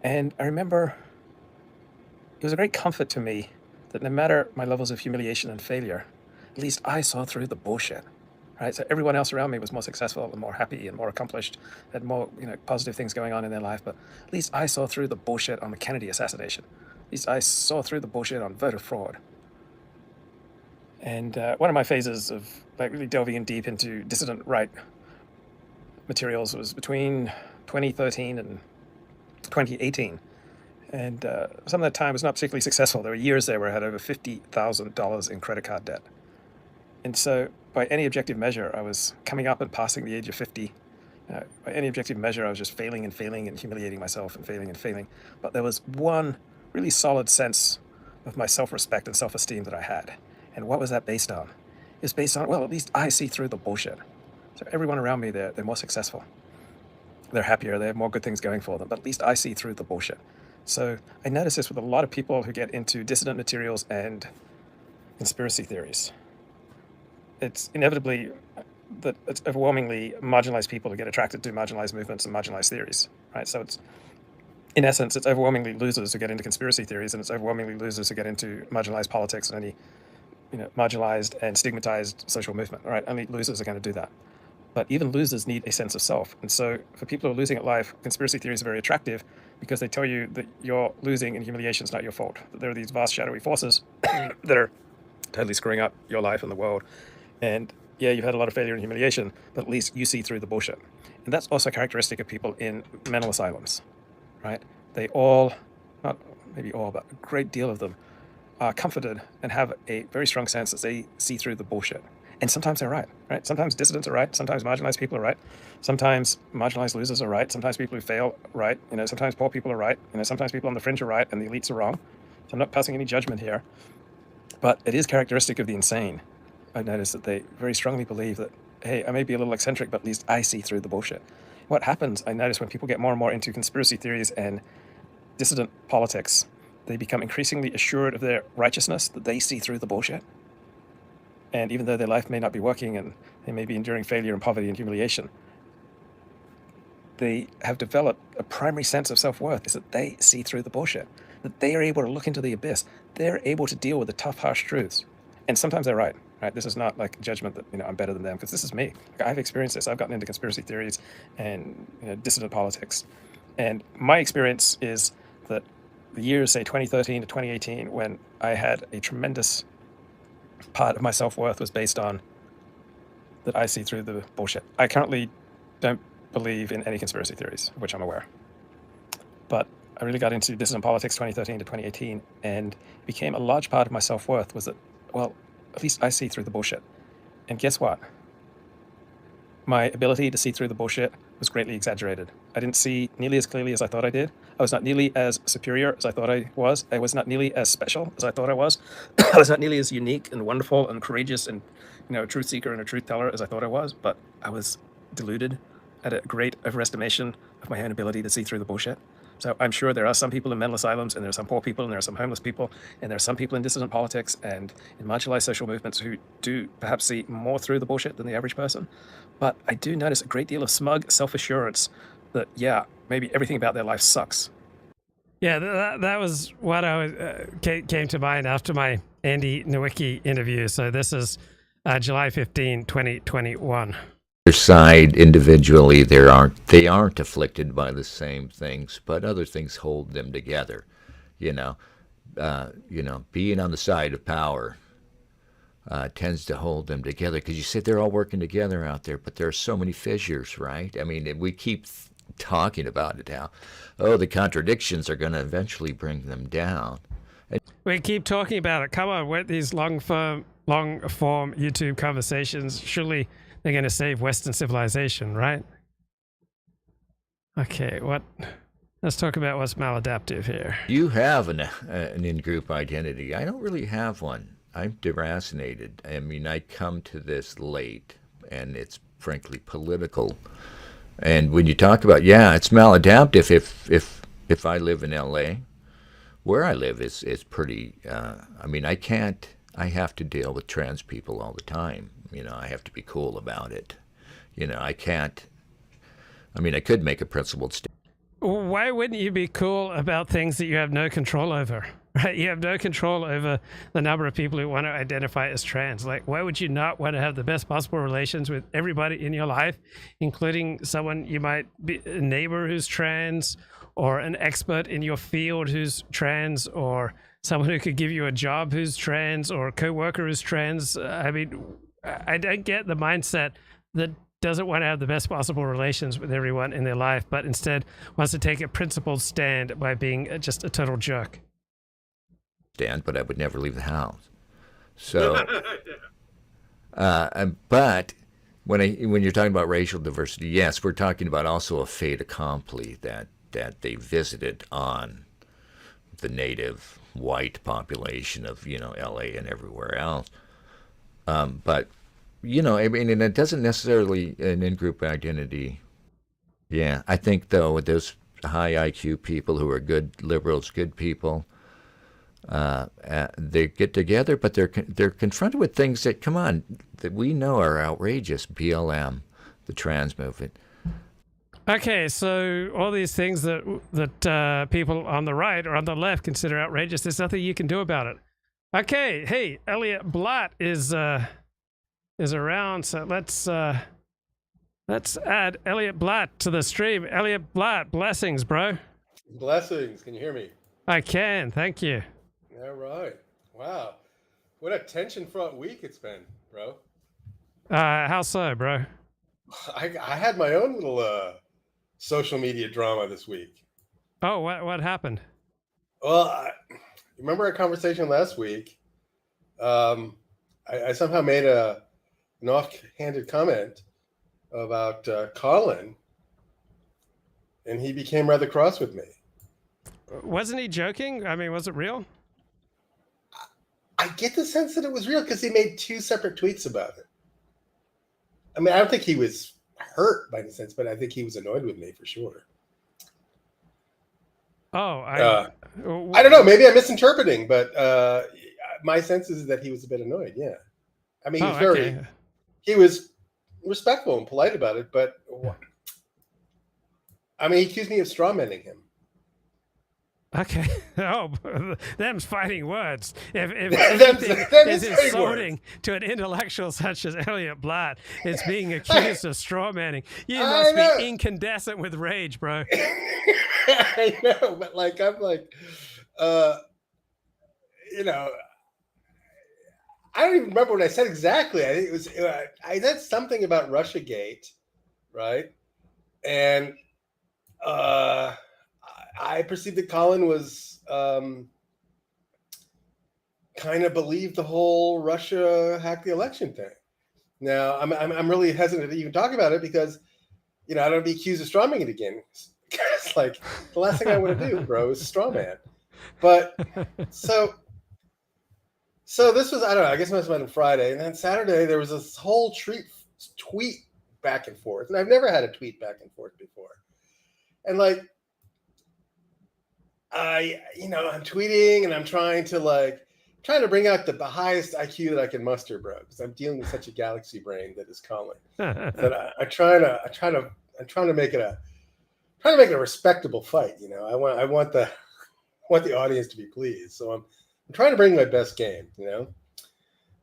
And I remember it was a great comfort to me that no matter my levels of humiliation and failure, at least I saw through the bullshit, right? So everyone else around me was more successful and more happy and more accomplished, had more, positive things going on in their life. But at least I saw through the bullshit on the Kennedy assassination. At least I saw through the bullshit on voter fraud. And one of my phases of really delving in deep into dissident right materials was between 2013 and 2018. And some of that time was not particularly successful. There were years there where I had over $50,000 in credit card debt. And so by any objective measure, I was coming up and passing the age of 50. By any objective measure, I was just failing and humiliating myself and failing. But there was one really solid sense of my self-respect and self-esteem that I had. And what was that based on? It's based on, well, at least I see through the bullshit. So everyone around me, they're more successful. They're happier, they have more good things going for them, but at least I see through the bullshit. So I notice this with a lot of people who get into dissident materials and conspiracy theories. It's inevitably that it's overwhelmingly marginalized people who get attracted to marginalized movements and marginalized theories, right? So it's, in essence, it's overwhelmingly losers who get into conspiracy theories, and it's overwhelmingly losers who get into marginalized politics and any, marginalized and stigmatized social movement, right? Only losers are going to do that. But even losers need a sense of self. And so for people who are losing at life, conspiracy theories are very attractive because they tell you that you're losing and humiliation is not your fault. That there are these vast shadowy forces that are totally screwing up your life and the world. And yeah, you've had a lot of failure and humiliation, but at least you see through the bullshit. And that's also characteristic of people in mental asylums, right? They all, not maybe all, but a great deal of them are comforted and have a very strong sense that they see through the bullshit. And sometimes they're right? Sometimes dissidents are right. Sometimes marginalized people are right. Sometimes marginalized losers are right. Sometimes people who fail are right. Sometimes poor people are right. Sometimes people on the fringe are right and the elites are wrong. So I'm not passing any judgment here. But it is characteristic of the insane. I noticed that they very strongly believe that, hey, I may be a little eccentric, but at least I see through the bullshit. What happens, I notice, when people get more and more into conspiracy theories and dissident politics, they become increasingly assured of their righteousness, that they see through the bullshit. And even though their life may not be working and they may be enduring failure and poverty and humiliation, they have developed a primary sense of self-worth, is that they see through the bullshit, that they are able to look into the abyss. They're able to deal with the tough, harsh truths. And sometimes they're right? This is not like a judgment that, I'm better than them, because this is me. I've experienced this. I've gotten into conspiracy theories and dissident politics. And my experience is that the years, say, 2013 to 2018, when I had a tremendous part of my self-worth was based on that I see through the bullshit. I currently don't believe in any conspiracy theories, of which I'm aware. But I really got into dissident politics 2013 to 2018, and became a large part of my self-worth was that, well, at least I see through the bullshit. And guess what? My ability to see through the bullshit was greatly exaggerated. I didn't see nearly as clearly as I thought I did. I was not nearly as superior as I thought I was. I was not nearly as special as I thought I was. I was not nearly as unique and wonderful and courageous and, a truth seeker and a truth teller as I thought I was. But I was deluded, had a great overestimation of my own ability to see through the bullshit. So I'm sure there are some people in mental asylums, and there are some poor people, and there are some homeless people, and there are some people in dissident politics and in marginalized social movements who do perhaps see more through the bullshit than the average person. But I do notice a great deal of smug self-assurance that, yeah, maybe everything about their life sucks. Yeah, that was what came to mind after my Andy Nowicki interview. So this is July 15, 2021. Side individually, they aren't afflicted by the same things, but other things hold them together. You know, being on the side of power tends to hold them together because you said they're all working together out there, but there are so many fissures, right? I mean, we keep talking about it how, the contradictions are going to eventually bring them down. We keep talking about it. Come on, with these long form YouTube conversations, surely they're going to save Western civilization, right? Okay, let's talk about what's maladaptive here. You have an in-group identity. I don't really have one. I'm deracinated. I mean, I come to this late, and it's frankly political. And when you talk about, it's maladaptive if I live in L.A., where I live is pretty, I mean, I have to deal with trans people all the time. I have to be cool about it. I could make a principled statement. Why wouldn't you be cool about things that you have no control over? Right? You have no control over the number of people who want to identify as trans. Like, why would you not want to have the best possible relations with everybody in your life, including someone you might be a neighbor who's trans, or an expert in your field who's trans, or someone who could give you a job who's trans, or a coworker who's trans? I mean, I don't get the mindset that doesn't want to have the best possible relations with everyone in their life, but instead wants to take a principled stand by being just a total jerk. But I would never leave the house. So, but when you're talking about racial diversity, yes, we're talking about also a fait accompli that they visited on the native white population of LA and everywhere else. But I mean, and it doesn't necessarily an in-group identity. Yeah, I think though with those high IQ people who are good liberals, good people, they get together, but they're confronted with things that, come on, that we know are outrageous. BLM, the trans movement. Okay, so all these things that people on the right or on the left consider outrageous, there's nothing you can do about it. Okay, hey, Elliott Blatt is around, so let's add Elliott Blatt to the stream. Elliott Blatt, blessings, bro. Blessings. Can you hear me? I can, thank you. All right. Wow. What a tension-fraught week it's been, bro. How so, bro? I had my own little social media drama this week. Oh, what happened? Well, remember our conversation last week? I somehow made an offhanded comment about Colin, and he became rather cross with me. Wasn't he joking? I mean, was it real? I get the sense that it was real because he made two separate tweets about it. I mean, I don't think he was hurt by the sense, but I think he was annoyed with me for sure. Oh, I don't know. Maybe I'm misinterpreting, but my sense is that he was a bit annoyed. Yeah. I mean, he was respectful and polite about it, but I mean, he accused me of strawmanning him. Okay. Oh, them's fighting words. If anything is insulting to an intellectual such as Elliott Blatt, it's being accused of strawmanning. You must be incandescent with rage, bro. I know, but I'm like, I don't even remember what I said exactly. I think it was I said something about Russiagate, right? And I perceived that Colin was kind of believed the whole Russia hacked the election thing. Now I'm really hesitant to even talk about it because I don't want to be accused of strawmanning it again. It's like the last thing I want to do, bro, is strawman. But so this was, I don't know, I guess it must have been Friday, and then Saturday there was this whole tweet back and forth, and I've never had a tweet back and forth before, and I'm tweeting and I'm trying to bring out the highest IQ that I can muster, bro, because I'm dealing with such a galaxy brain that is Colin. That I'm trying to make it a respectable fight. I want the audience to be pleased. So I'm trying to bring my best game.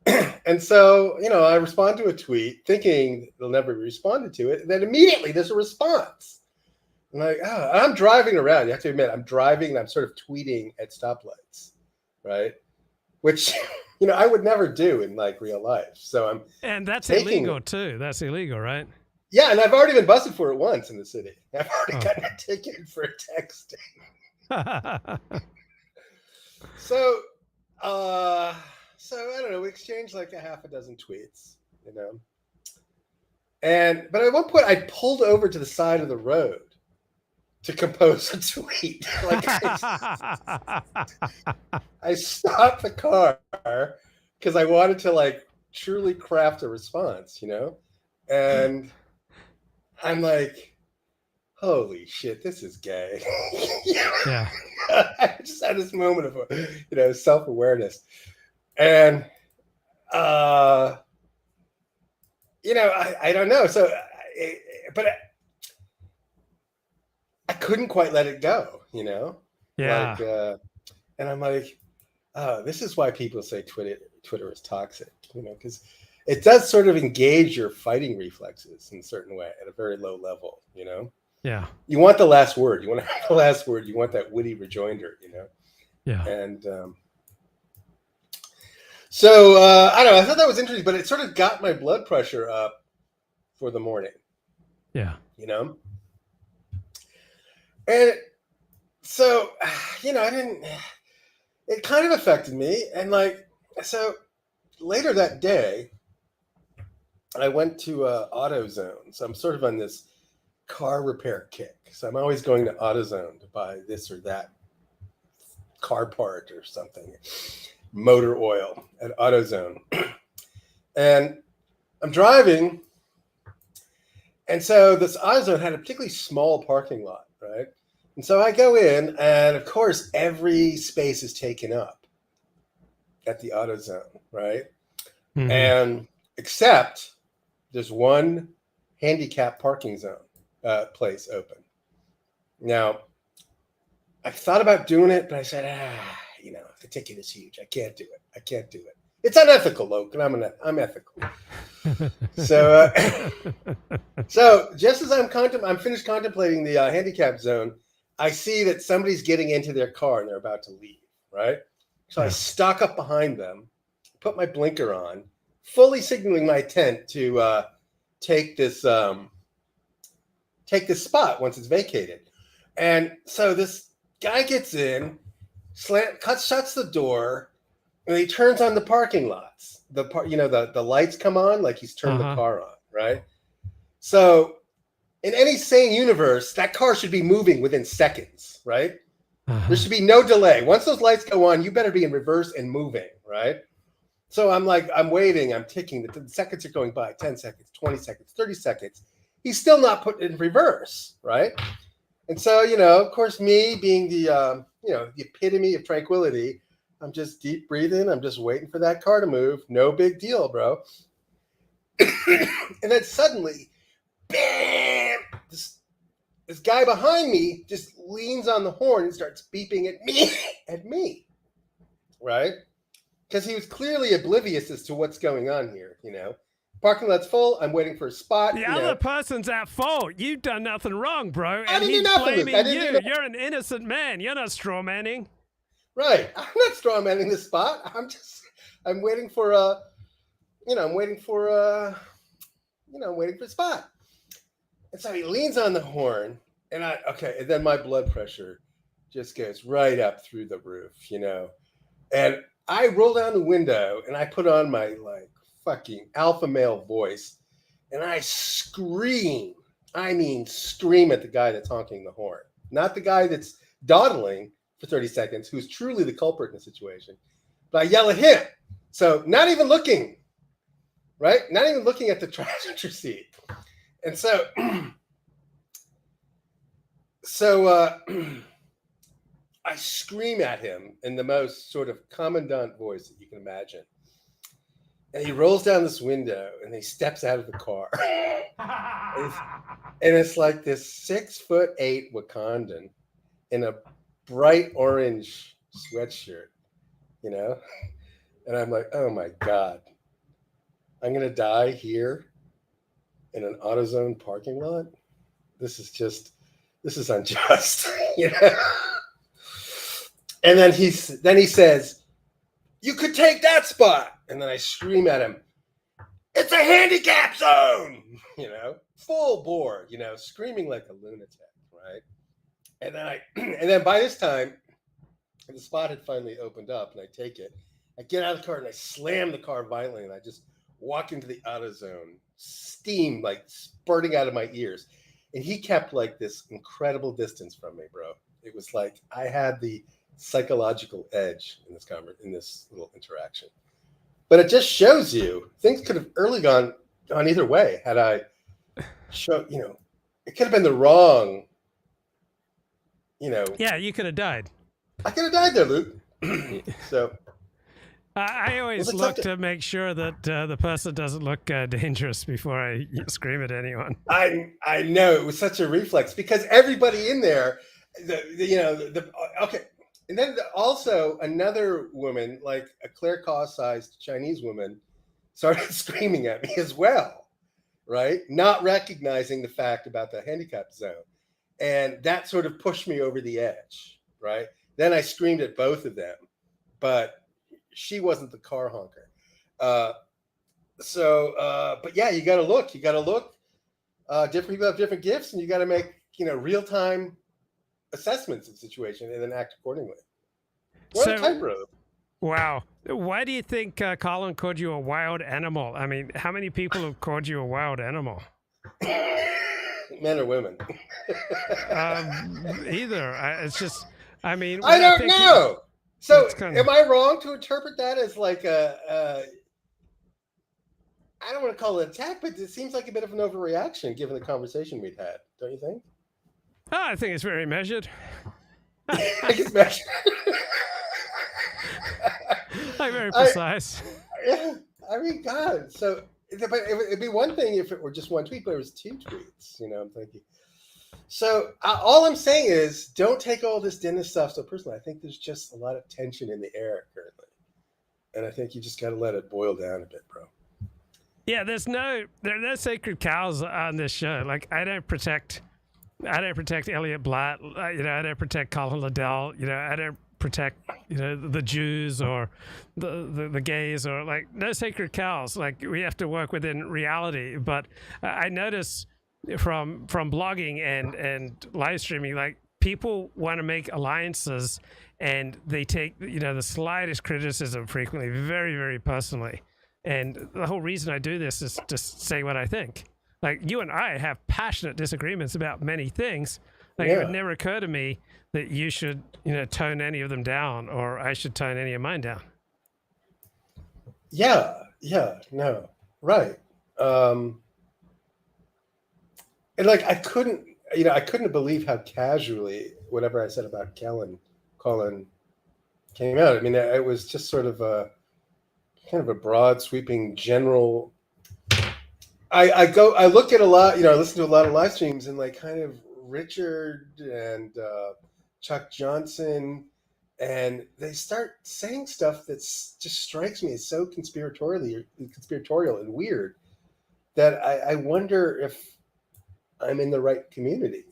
And And so, I respond to a tweet thinking they'll never be responded to it. And then immediately there's a response. I'm like, I'm driving around. You have to admit, I'm driving and I'm sort of tweeting at stoplights, right? Which, I would never do in like real life. So and that's illegal too. That's illegal, right? Yeah, and I've already been busted for it once in the city. I've already gotten a ticket for texting. So I don't know. We exchanged like a half a dozen tweets, but at one point I pulled over to the side of the road to compose a tweet. Like I stopped the car because I wanted to like truly craft a response, and I'm like, holy shit, this is gay. Yeah. I just had this moment of, self-awareness. And, I don't know. So, but I couldn't quite let it go, Yeah. Like, and I'm like, oh, this is why people say Twitter is toxic, because it does sort of engage your fighting reflexes in a certain way at a very low level, Yeah. You want the last word. You want to have the last word. You want that witty rejoinder, Yeah. And so I don't know. I thought that was interesting, but it sort of got my blood pressure up for the morning. Yeah. And so, I didn't. It kind of affected me, and so later that day, I went to AutoZone. So I'm sort of on this car repair kick. So I'm always going to AutoZone to buy this or that car part or something, motor oil at AutoZone. And I'm driving. And so this AutoZone had a particularly small parking lot, right? And so I go in, and of course, every space is taken up at the AutoZone, right? Mm-hmm. And except there's one handicap parking zone place open. Now, I thought about doing it, but I said, the ticket is huge. I can't do it. It's unethical, Logan. I'm ethical. So, so just as I'm finished contemplating the handicap zone, I see that somebody's getting into their car and they're about to leave, right? So I stalk up behind them, put my blinker on, fully signaling my intent to take this spot once it's vacated. And so this guy gets in, shuts the door, and he turns on the parking lots. The lights come on like he's turned the car on, right? So in any sane universe, that car should be moving within seconds, right? There should be no delay. Once those lights go on, you better be in reverse and moving, right? So I'm waiting, I'm ticking. The seconds are going by, 10 seconds, 20 seconds, 30 seconds. He's still not put in reverse, right? And so, of course, me being the epitome of tranquility, I'm just deep breathing. I'm just waiting for that car to move. No big deal, bro. And then suddenly, bam, this guy behind me just leans on the horn and starts beeping at me, right? Because he was clearly oblivious as to what's going on here, Parking lot's full. I'm waiting for a spot. The other person's at fault. You've done nothing wrong, bro. I And didn't he's do nothing, blaming Luke. I didn't do you. nothing. You're an innocent man. You're not straw manning. Right. I'm not straw manning this spot. I'm waiting for a spot. And so he leans on the horn, and then my blood pressure just goes right up through the roof, And I roll down the window and I put on my fucking alpha male voice, and I scream. I mean, scream at the guy that's honking the horn, not the guy that's dawdling for 30 seconds, who's truly the culprit in the situation. But I yell at him. So not even looking, right? Not even looking at the passenger seat. And so, I scream at him in the most sort of commandant voice that you can imagine. And he rolls down this window and he steps out of the car. and it's like this 6'8" Wakandan in a bright orange sweatshirt, And I'm like, oh my God. I'm going to die here in an AutoZone parking lot. This is unjust. You know? And then he says, you could take that spot. And then I scream at him, it's a handicap zone, you know, full bore, you know, screaming like a lunatic, right? And then by this time, the spot had finally opened up, and I take it. I get out of the car and I slam the car violently, and I just walk into the AutoZone, steam like spurting out of my ears. And he kept like this incredible distance from me, bro. It was like I had the psychological edge in this little interaction. But it just shows you things could have early gone either way. Had I shown, you know, it could have been the wrong, you know. Yeah, you could have died. I could have died there, Luke. So I always look to make sure that the person doesn't look dangerous before I scream at anyone. I know it was such a reflex because everybody in there, okay. And then also another woman, like a Claire Kaw-sized Chinese woman, started screaming at me as well, right? Not recognizing the fact about the handicap zone. And that sort of pushed me over the edge, right? Then I screamed at both of them, but she wasn't the car honker. But yeah, you got to look. Different people have different gifts, and you got to make, real-time assessments of the situation and then act accordingly. We're on a tightrope. Wow. Why do you think Colin called you a wild animal? I mean, how many people have called you a wild animal? Men or women? Either. It's just, I mean... I don't know. So am I wrong to interpret that as like I don't want to call it an attack, but it seems like a bit of an overreaction given the conversation we've had. Don't you think? I think it's very measured. I think it's measured. Like very precise. I mean, God. So, but it'd be one thing if it were just one tweet, but it was two tweets. I'm thinking. So all I'm saying is, don't take all this dinner stuff so personally. I think there's just a lot of tension in the air currently, and I think you just got to let it boil down a bit, bro. Yeah, there are no sacred cows on this show. Like I don't protect Elliott Blatt. I don't protect Colin Liddell. I don't protect the Jews or the gays or like no sacred cows. Like we have to work within reality. But I notice from blogging and live streaming, like people want to make alliances and they take the slightest criticism frequently very, very personally. And the whole reason I do this is to say what I think. Like you and I have passionate disagreements about many things. Like it would never occur to me that you should, tone any of them down or I should tone any of mine down. Yeah, no, right. And like I couldn't believe how casually whatever I said about Colin came out. I mean, it was just sort of a kind of a broad, sweeping, general. I look at a lot, I listen to a lot of live streams and like kind of Richard and Chuck Johnson, and they start saying stuff that's just strikes me as so conspiratorial and weird that I wonder if I'm in the right community,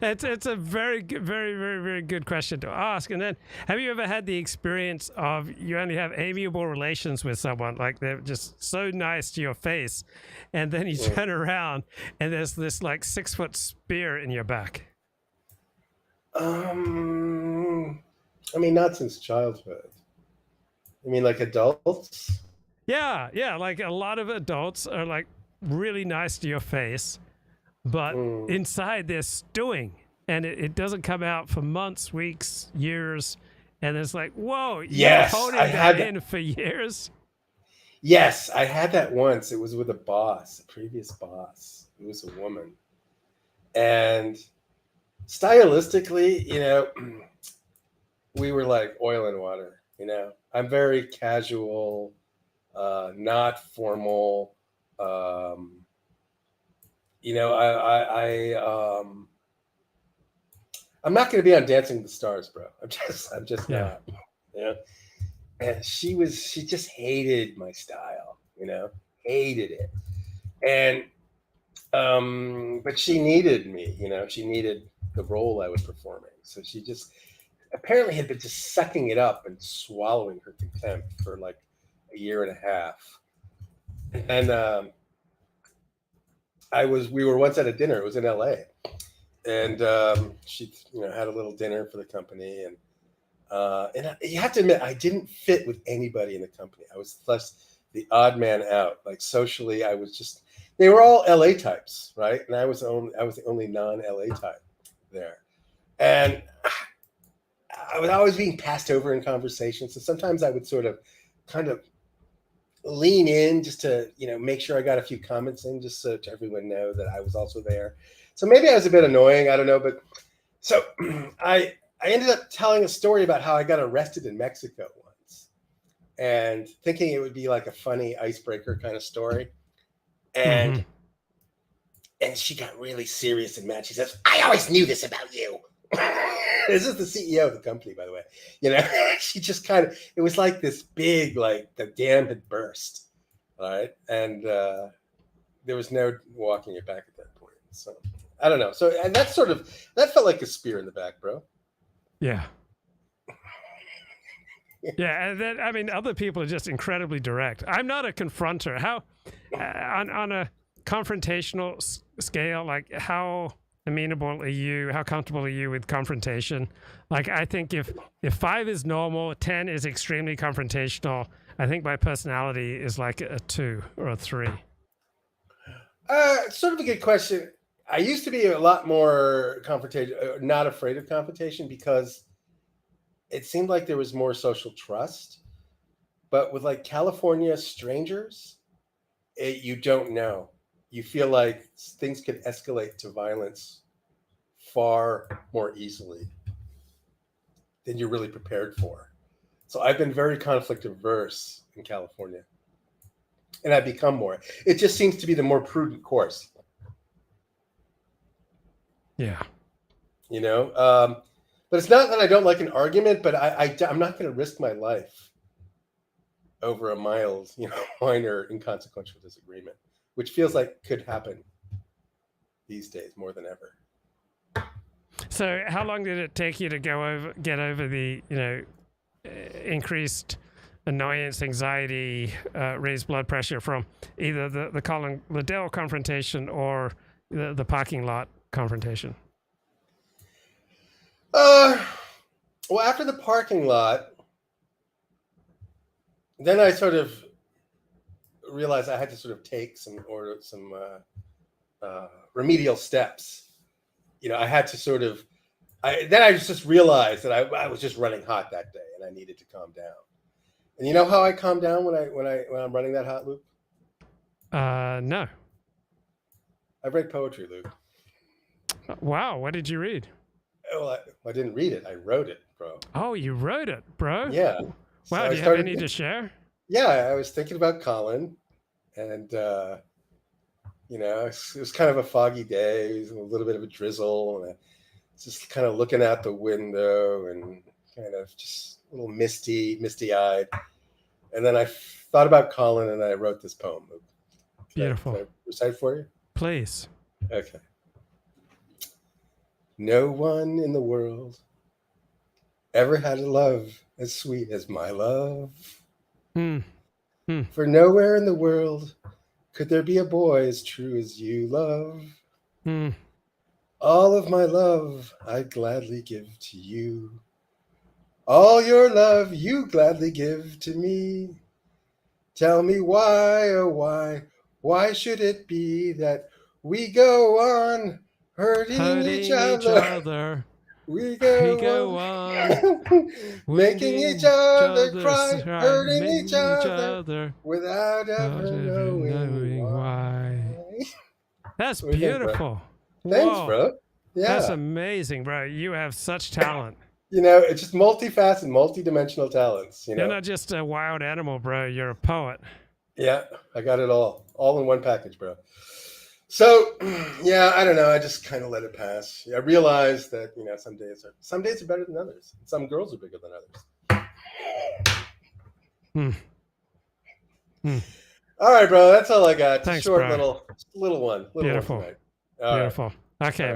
It's a very good, very, very, very good question to ask. And then, have you ever had the experience of you only have amiable relations with someone, like they're just so nice to your face, and then you turn around and there's this like 6-foot spear in your back? I mean, not since childhood. I mean, like adults? Yeah, like a lot of adults are like really nice to your face, but inside they're stewing, and it doesn't come out for months, weeks, years, and it's like, whoa, you're holding that in for years? Yes, I had that once. It was with a previous boss. It was a woman. And stylistically, we were like oil and water, I'm very casual, not formal. I'm not going to be on Dancing with the Stars, bro. I'm just not. and she just hated my style, hated it. And but she needed me, she needed the role I was performing. So she just apparently had been just sucking it up and swallowing her contempt for like a year and a half. And we were once at a dinner. It was in LA, and she had a little dinner for the company, and you have to admit, I didn't fit with anybody in the company. I was thus the odd man out. Like socially, I was just, they were all LA types, right? And I was the only non-LA type there. And I was always being passed over in conversations. So sometimes I would sort of kind of lean in just to, make sure I got a few comments in, just so to everyone know that I was also there. So maybe I was a bit annoying. I don't know. But so I ended up telling a story about how I got arrested in Mexico once, and thinking it would be like a funny icebreaker kind of story. And she got really serious and mad. She says, "I always knew this about you." This is the CEO of the company, by the way. She just it was like this big, like the dam had burst. All right. And there was no walking it back at that point. So I don't know. So, and that felt like a spear in the back, bro. Yeah. Yeah, and then, I mean, other people are just incredibly direct. I'm not a confronter. How, on a confrontational scale, like how amenable are you? How comfortable are you with confrontation? Like, I think if 5 is normal, 10 is extremely confrontational. I think my personality is like a 2 or a 3. Sort of a good question. I used to be a lot more not afraid of confrontation, because it seemed like there was more social trust. But with like California strangers, you don't know. You feel like things could escalate to violence far more easily than you're really prepared for. So I've been very conflict averse in California, and I've become more. It just seems to be the more prudent course. Yeah. But it's not that I don't like an argument, but I'm not going to risk my life over a mild, minor inconsequential disagreement, which feels like could happen these days more than ever. So how long did it take you to get over the, increased annoyance, anxiety, raised blood pressure from either the Colin Liddell confrontation or the parking lot confrontation? Well, after the parking lot, then I sort of realized I had to sort of take some remedial steps. I had to sort of, then I just realized that I was just running hot that day, and I needed to calm down. And you know how I calm down when I'm running that hot, Luke? No. I read poetry, Luke. Wow, what did you read? Well, I didn't read it. I wrote it, bro. Oh, you wrote it, bro? Yeah. Wow, So do you have any to share? Yeah, I was thinking about Colin, and it was kind of a foggy day. It was a little bit of a drizzle, and I was just kind of looking out the window and kind of just a little misty-eyed. And then I thought about Colin, and I wrote this poem. Beautiful. Can I recite it for you? Please. Okay. No one in the world ever had a love as sweet as my love. For nowhere in the world could there be a boy as true as you, love. All of my love I'd gladly give to you. All your love you gladly give to me. Tell me why, oh why should it be that we go on hurting each other? We go on making each other cry, hurting each other without ever knowing why. That's beautiful. Thanks, bro. Yeah. That's amazing, bro. You have such talent. It's just multifaceted, multidimensional talents. You're not just a wild animal, bro. You're a poet. Yeah, I got it all in one package, bro. So, yeah, I don't know. I just kind of let it pass. I realized that, some days are better than others. Some girls are bigger than others. All right, bro. That's all I got. Thanks, Short bro. little one. Beautiful. One tonight. All right. Beautiful. Okay.